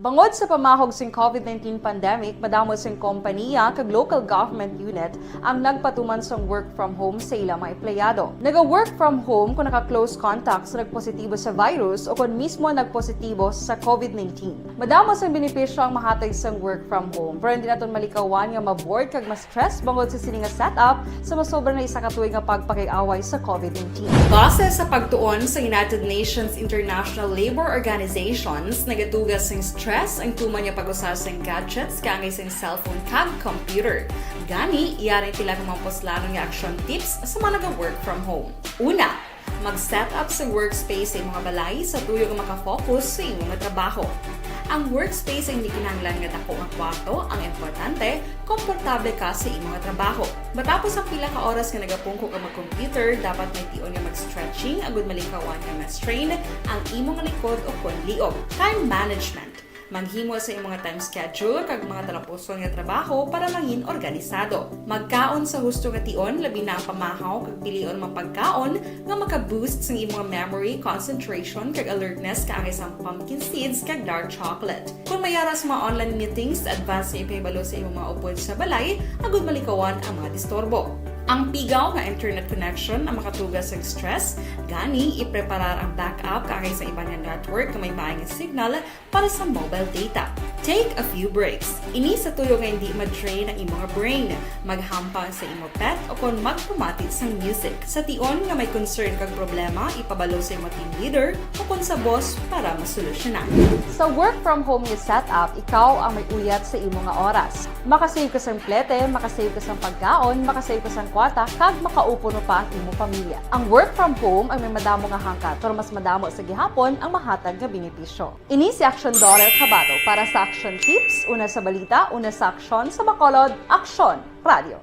Bangod sa pamahog sing COVID-19 pandemic, madamo sing kompanya kag local government unit ang nagpatuman sang work from home sa ilang mga empleyado. Naga-work from home kung naka-close contacts na nagpositibo sa virus o kung mismo nagpositibo sa COVID-19. Madamo sang benepisyo ang mahatag sang work from home, pero hindi naton malikawan nga ma-bored kag ma-stress bangod sa sini nga setup sa masobra na isa ka tuig nga pagpakiaway sa COVID-19. Base sa pagtuon sa United Nations International Labour Organizations, nagatugas sing stress ang tuman niya pag-usar sa gadgets kangay sa cellphone kag computer. Gani, iyari tila ng mga poslanon nga action tips sa mga nag-work from home. Una, mag-set up sa workspace sa imong balay sa tuyo nga makafocus sa imong trabaho. Ang workspace ay hindi kinahanglan nga dako nga kwarto, ang importante, komportable ka sa imong trabaho. Matapos ang pila ka oras nga nagapungko ka mag-computer, dapat may tion nga mag-stretching agud malikawan nga ma-strain ang imong likod o konliog. Time management. Maghimo sa imong time schedule kag mga talapuson nga trabaho para maging organisado. Magkaon sa husto nga tion, labi na ang pamahaw kag pilion mga pagkaon nga maka-boost sa imong memory, concentration kag alertness kaangay sa pumpkin seeds kag dark chocolate. Kung mayara sa mga online meetings, advance sa ipahibalo sa imong mga upod sa balay, agud malikawan ang mga disturbo. Ang pigaw nga internet connection ang makatugas sa stress, gani ipreparar ang backup kaangay sa ibang network na may maayong signal para sa mobile data. Take a few breaks. Ini sa tuyo nga hindi ma-drain ang imong brain, maghampang sa imong pet o kung magpumati sa music. Sa tion nga may concern kag problema, ipabalo sa imong team leader o kung sa boss para masolusyonan. Sa work from home nga setup, ikaw ang may uyat sa imong nga oras. Makasave ka sa plete, makasave ka sa pagkaon, makasave ka sa kwarta, kag makaupo no pa ang imong pamilya. Ang work from home ay may madamo nga hangkat, pero mas madamo sa gihapon ang mahatag nga benepisyo. Ini si Action Daughter Cabato para sa Action Tips, una sa balita, una sa aksyon sa Bacolod, Aksyon Radio.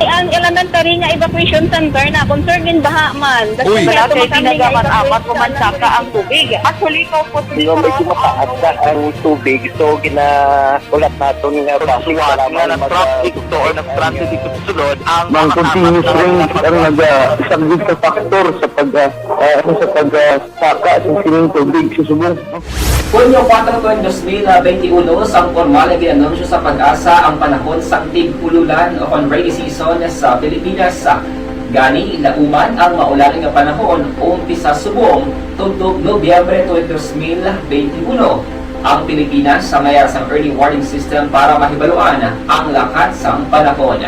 Ang elementary nga evacuation center na concern din baha man. Uy! Kasi tinagaman apat kumansaka ang tubig. Actually, ko po Di ba medyo mataas na ang tubig, so ginaulat natin nga pasiwala nga ng traffic to or ng traffic dito sa sulod ang continuous rain ang nag-sagbit sa factor sa pagsaka sa sining tubig sa subong. Kunyo 4/2021 sang formal na ginanunsyo sa Pag-asa ang panahon sang tig-ululan o kon rainy season sa Pilipinas. Gani, lauman ang maulaling nga panahon umpisa subong tugtog Nobyembre 2021. Ang Pilipinas sa mayar sang early warning system para mahibaluan ang lakat sang panahon.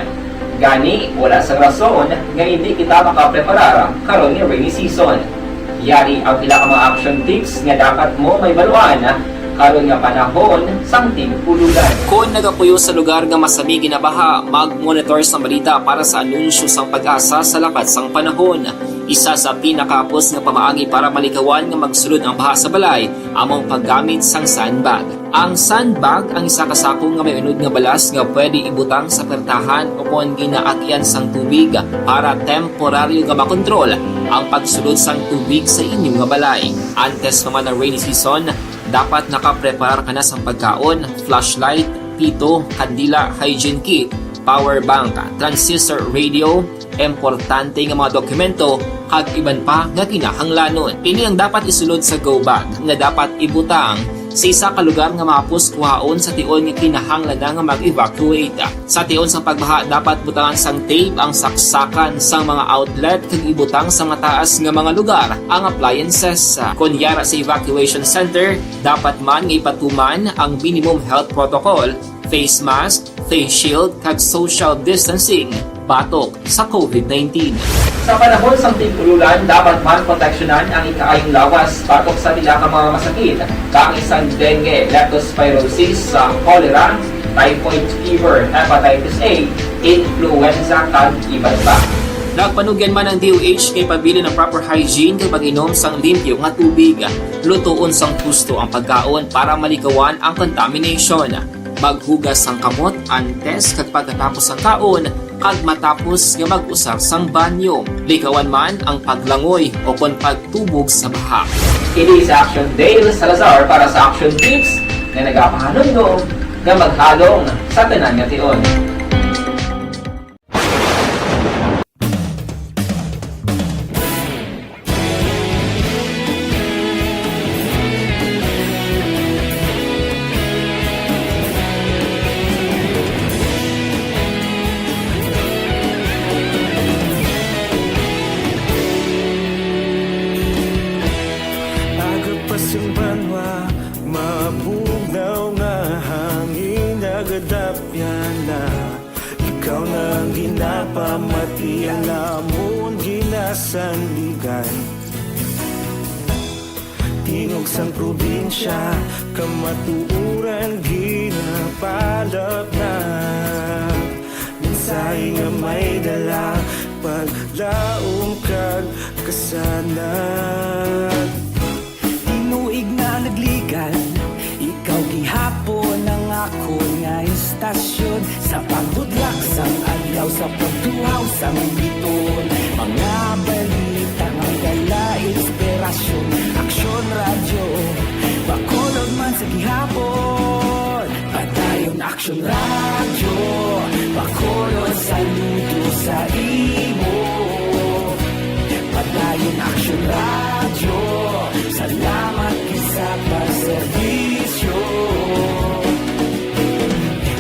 Gani, wala sa rason nga hindi kita makapreparar karon nga rainy season. Yari ang pila ka mga action tips nga dapat mo may baluan karon nga panahon sang tig-ululan. Kung nagapuyo sa lugar nga masami ginabaha, mag-monitor sa balita para sa anunsyo sang Pag-asa sa lakat sang panahon. Isa sa pinakapos nga pamaagi para malikawan nga magsulod ang baha sa balay, among paggamit sang sandbag. Ang sandbag ang isa kasakong nga may unod nga balas nga pwede ibutang sa pertahan o kung ginaagyan sang tubig para temporaryo nga makontrol ang pagsulod sang tubig sa inyong nga balay. Antes naman ng rainy season, dapat nakapreparar ka na sa pagkaon, flashlight, pito, kandila, hygiene kit, power bank, transistor radio, importante nga mga dokumento, kag iban pa nga kinahanglanon. Ini ang dapat isulod sa go bag nga dapat ibutang sa isa ka lugar nga mapus kuhaon sa tion nga kinahanglan nga mag-evacuate. Sa tion sa pagbaha dapat butangan sang tape ang saksakan sang mga outlet kag ibutang sa mataas nga mga lugar ang appliances. Kunyara sa evacuation center, dapat man nga ipatuman ang minimum health protocol, face mask, face shield kag social distancing batok sa COVID-19. Sa panahon sa tigululan, dapat man proteksyonan ang ikaayong lawas batok sa nila ka mga masakit, kaisang dengue, leptospirosis, cholera, typhoid fever, hepatitis A, influenza, kag iba pa. Nagpanugyan man ang DOH kay pabili ng proper hygiene kay pag-inom sang limpyo nga tubig, lutuon sang gusto ang pagkaon para malikawan ang contamination. Maghugas sang kamot antes kag pagkatapos ang kaon, kag matapos nga mag-usar sang banyo. Likawan man ang paglangoy o kon pagtubog sa baha. Kini sa Action Dale Salazar para sa Action Tips na nagapahanong nga maghalong sa tanan nga tion. Agapasang banwa, mabugnaw nga hangin nagadapyan na. Ikaw na ang ginapamati, ang amon ginasandigan. Tingog sang probinsya, kamatuuran ginapalap na. Minsay nga may dala, paglaom kag kasanan. Tinuig na nagligan, ikaw gihapon ang ako nga istasyon. Sa pagbudlak sang adlaw, sa pagtuhaw sang biton. Mga balita nga dala inspirasyon. Aksyon radyo, bakolod man sa gihapon. Padayon Aksyon radyo, bakolod saludo sa imo. Padayon Aksyon radyo, salamat sa pagserbisyo.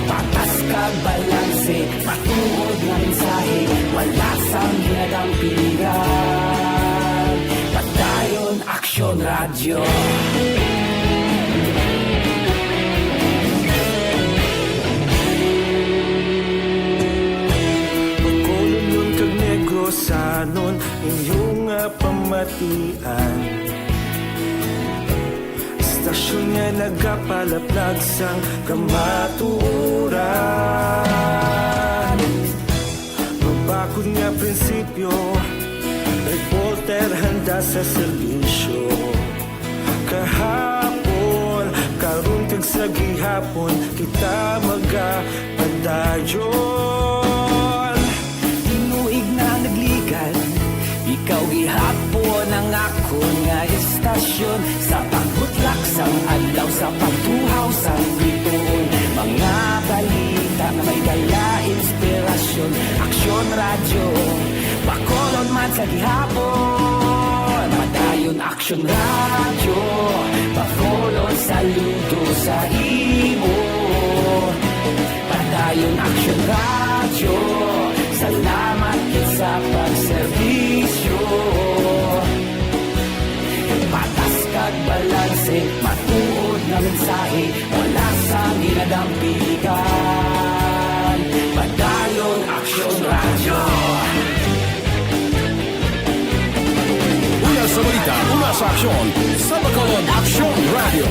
Patas kag balanse, matuod nga mensahe, wala sang ginadampigan. Padayon Aksyon radyo. Pagkulong yun kag negrosanon, inyong pamatian. Istasyon nga nagapalaplag sang kamatuuran. Mabakod nga prinsipyo, reporter handa sa serbisyo. Kahapon, karun kag sa gihapon, kita magapadayon. Tinuig na nagligan, ikaw gihapon ang ako nga istasyon. Sa pagbutlak sang adlaw, sa pagtuhaw sang biton. Mga balita na may dala inspirasyon. Aksyon radyo, bakolod man sa gihapon. Padayon Aksyon radyo, bakolod saludo sa imo. Padayon Aksyon radyo, salamat sa pagserbisyo. Patas kag balanse, matuod na mensahe, wala sa ginadampigan. Padayon Aksyon radyo. Una sa balita, una sa aksyon, sa Bacolod Aksyon Radio.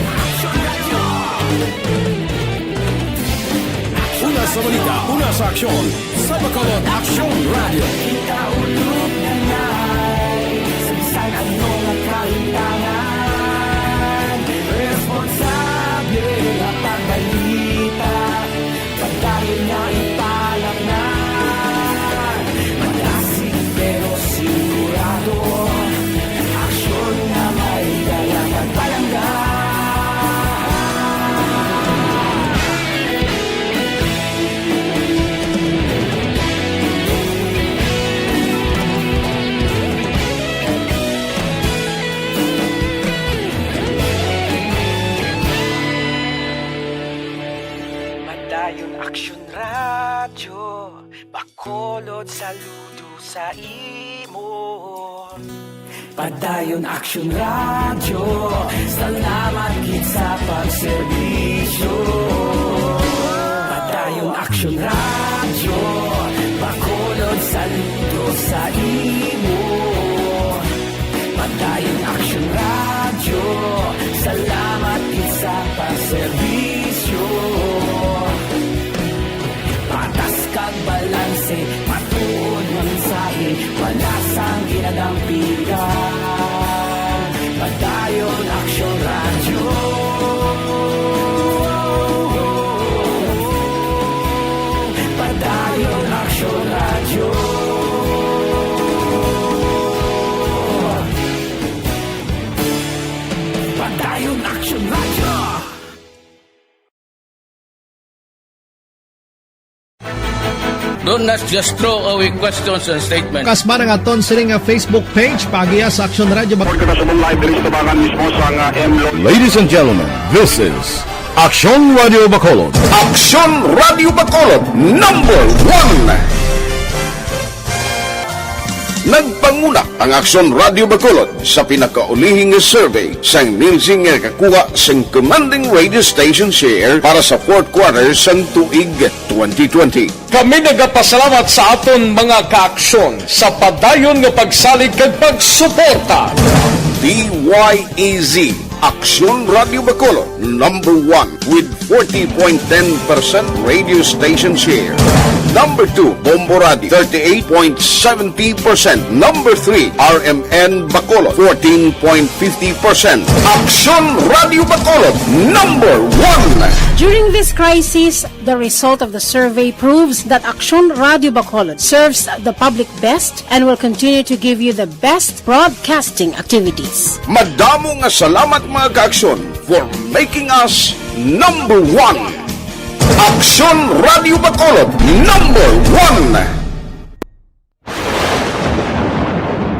Una sa balita, una sa aksyon, sa Bacolod Aksyon Radio. Kita ulog na ngay, sa bisan ano nga kahintangan. Responsable na pagbalita, pagdayon na ipalang na. Malasig pero sigurado, aksyon na may dalang pagpalanggan. Padayon Aksyon radyo, bakolod saludo sa imo. Padayon Aksyon radyo, salamat gid sa pagserbisyo. Padayon Aksyon radyo, bakolod Saludo sa imo, Padayon Action Radio. Salamat isa paserbisyo. Patas kag balanse, matuod ng mensahe, wala sang ginadampigan. Padayon Action Radio. Padayon Action Radio. Padayon Action Radio. Do not just throw away questions and statements. Kasma ng aton sining nga Facebook page pagiya sa Action Radio. Ladies and gentlemen, this is Action Radio Bacolod. Action Radio Bacolod, number 1. Nagpanguna ang Action Radio Bacolod sa pinakaulihing survey sa Nielsen nga kakuha sa commanding radio station share para sa fourth quarter sa tuig 2020. Kami nagapasalamat sa aton mga kaaksyon sa padayon nga pagsalig kag pagsuporta. DYEZ Action Radio Bacolod, number 1 with 40.10% radio station share. Number 2, Bombo Radio, 38.70%. Number 3, RMN Bacolod, 14.50%. Action Radio Bacolod, number 1. During this crisis, the result of the survey proves that Action Radio Bacolod serves the public best and will continue to give you the best broadcasting activities. Madamo nga salamat mga ka-aksyon for making us number 1. Action Radio Bacolod, number 1.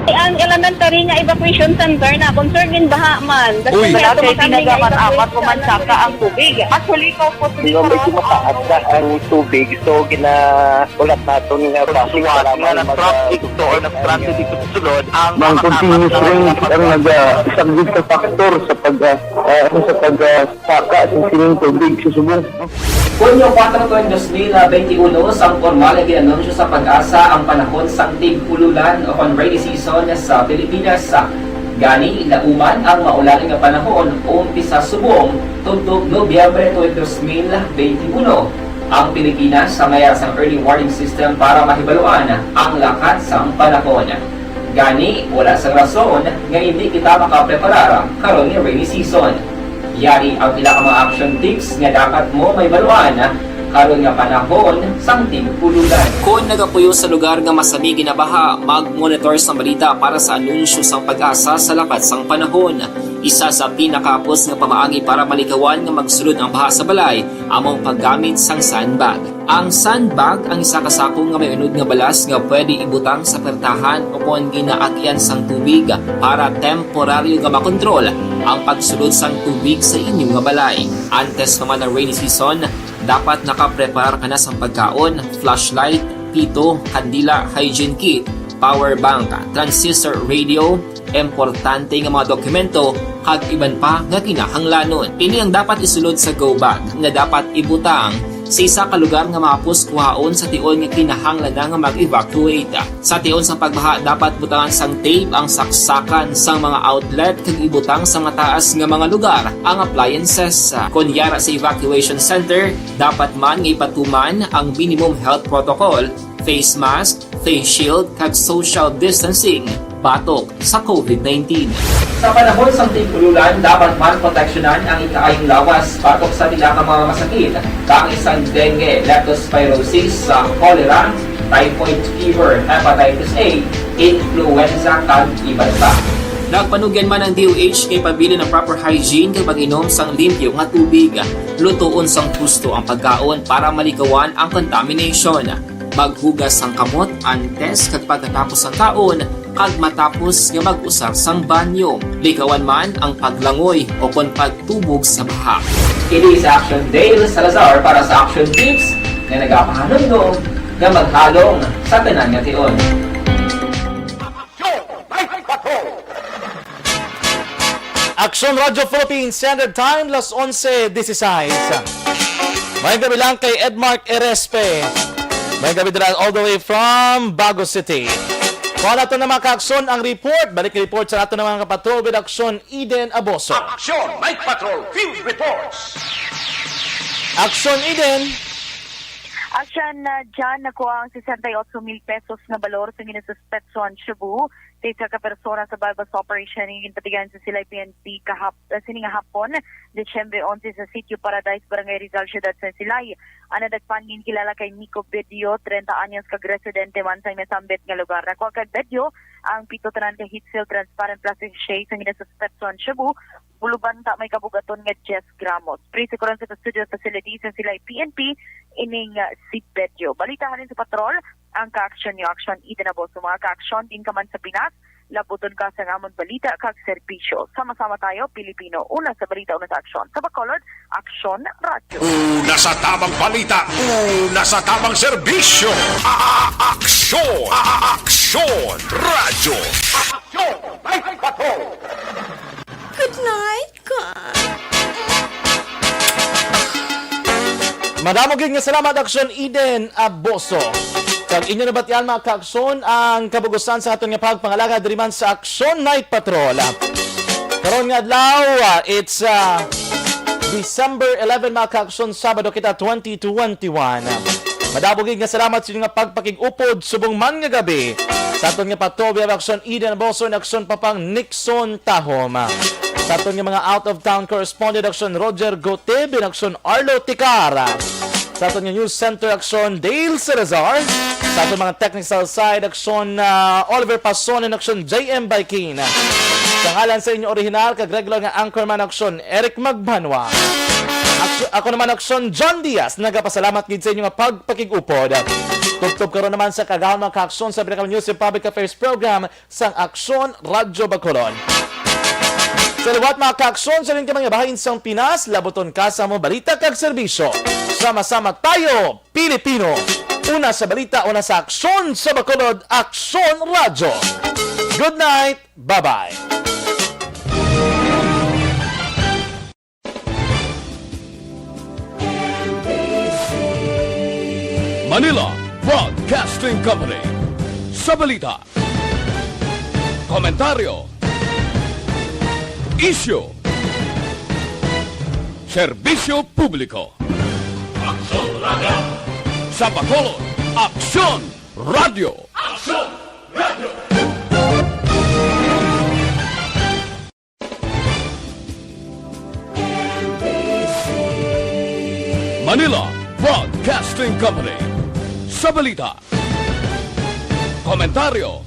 Ang elementary nga evacuation center na concern din baha man. Uy, Kasi tinagaman-apat kumansaka ang tubig. Actually, ko po Medyo mataas na ang tubig. So, ulat natin nga pasiwat nga ng traffic to or ng traffic dito sa sulod. Ang continuous rain ang nag-subject sa factor sa pagsaka sa sining tubig sa subong. Kunyo 4 2021, sang formal ay ginanunsyo sa Pag-asa ang panahon sa tig-ululan o rainy season sa Pilipinas. Gani, lauman ang maulaling nga panahon umpisa subong tuntog Nobyembre 2021. Ang Pilipinas sa mayar sang early warning system para mahibaluan ang lakat sang panahon. Gani, wala sang rason nga hindi kita makapreparar karon nga rainy season. Yari ang pila ka mga action tips nga dapat mo may baluan karon nga panahon sang tig-ululan. Kung nagapuyo sa lugar nga masami ginabaha, mag-monitor sa balita para sa anunsyo sang Pag-asa sa lakat sang panahon. Isa sa pinakapos nga pamaagi para malikawan nga magsulod ang baha sa balay, among paggamit sang sandbag. Ang sandbag ang isa ka sako nga may unod nga balas nga pwede ibutang sa pertahan o kung ginaakyan sang tubig para temporaryo nga makontrol ang pagsulod sang tubig sa inyong nga balay. Antes naman ng rainy season, dapat nakaprepare ka na sa pagkaon, flashlight, pito, kandila, hygiene kit, power bank, transistor radio, importante nga mga dokumento, kag iban pa nga kinahanglanon. Ini ang dapat isulod sa go bag nga dapat ibutang sa isa ka lugar nga mapus kuhaon sa tion nga kinahanglan nga mag-evacuate. Sa tion sa pagbaha, dapat butangan sang tape ang saksakan sang mga outlet kag ibutang sa mataas nga mga lugar ang appliances. Kunyara sa evacuation center, dapat man nga ipatuman ang minimum health protocol, face mask, face shield kag social distancing batok sa COVID-19. Sa panahon sa tig-ululan, dapat man proteksyonan ang ikaayong lawas batok sa tila ka mga masakit, kang isang dengue, leptospirosis, cholera, typhoid fever, hepatitis A, influenza, kag iban pa. Nagpanugyan man ang DOH kay pabili ng proper hygiene kay pag-inom sang limpyo nga tubig. Lutuon sang gusto ang pagkaon para malikawan ang contamination. Maghugas sang kamot antes kag pagkatapos sang kaon kag matapos nga mag-usar sang banyo. Likawan man ang paglangoy o kon pagtubog sa baha. Kini sa Action Dale Salazar para sa Action Tips na nagapahanundong nga maghalong sa tanan nga tion. Action Radio Philippines Standard Time, las 11:16. May gabi lang kay Edmark Erespe. May gabi dala all the way from Bago City. Kung nato na mga ka-aksyon ang report, balik report sa nato ng mga kapatrol with Aksyon Eden Aboso. Aksyon Night Patrol Field Reports. Aksyon Eden. Aksyon na dyan nakuha ang 68,000 pesos na balor sa ginasuspetsuhan Cebu. Sa ka-persona sa Balbas Operation yung patigan sa sila PNP sining hapon, Desyembre 11 sa Sitio Paradise, Barangay Rizal, Ciudad San Silay. Ang nadagpangin kilala kay Nico Bedio, 30 anyos kag-residente man sa nasambit nga lugar. Nakuha kag Bedio ang pito-tanan ka heat-seal transparent plastic shade sa ginasuspetsuhan Cebu. Buluban ta may kabugaton nga 10 gramos. Pre-securan sa studio facilities sa sila PNP ining si Bedio. Balitahan sa patrol ang ka-aksyon niyo, Aksyon Eden Aboso. Mga ka-aksyon din ka man sa Pinas, labuton ka sa ngamon balita kag serbisyo. Sama-sama tayo, Pilipino. Una sa balita, una sa aksyon. Sa Bacolod, Aksyon Radio. Una sa tamang balita, una sa tamang serbisyo. Aksyon! Aksyon! Radyo! Aksyon Night Patrol. Good night, God. Madamogin nga salamat Aksyon Eden Aboso. Kag inyo na batyan mga ka-aksyon ang kabugusan sa aton nga pagpangalaga diri man sa Aksyon Night Patrol. Karon nga adlaw, it's December 11 mga ka-aksyon, Sabado kita 2021. Madabogin nga salamat sa inyo nga pagpakig-upod subong man nga gabi sa aton nga patuloy ang Aksyon Eden Aboso na Aksyon Papang Nixon Tahom. Sa aton nga mga out-of-town correspondent Aksyon Roger Goteb, Aksyon Arlo Ticara. Sa aton nga News Center Aksyon Dale Salazar. Sa aton mga technical side Aksyon Oliver Pason and Aksyon JM Baikin. Sa ngalan sa inyo original kag regular nga anchorman Aksyon Eric Magbanwa. Ako naman Aksyon John Diaz, nagapasalamat gid sa inyo nga pagpakig-upod. Tugtog karon naman sa kagahon mga ka-aksyon sa Pinaka News and Public Affairs Program sa Aksyon Radyo Bacolod. Sa liwat mga ka-aksyon sa rin kamang bahayin sa Pinas, labuton ka sa mga balita kag serbisyo. Sama-sama tayo, Pilipino. Una sa balita, una sa aksyon sa Bacolod, Aksyon Radyo. Good night, bye-bye. Manila Broadcasting Company. Sa balita, komentaryo, isyu, serbisyo publiko. Aksyon Radio. Sa Bacolod, Aksyon Radio. Aksyon Radio. Manila Broadcasting Company. Sa balita, komentaryo,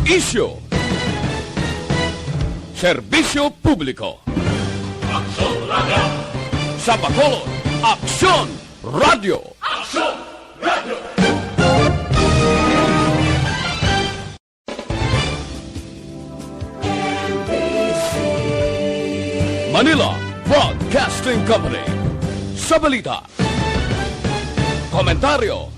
isyu, serbisyo publiko. Aksyon Radio. Sa Bacolod, Aksyon Radio. Aksyon Radio. Manila Broadcasting Company. Sa balita, komentaryo,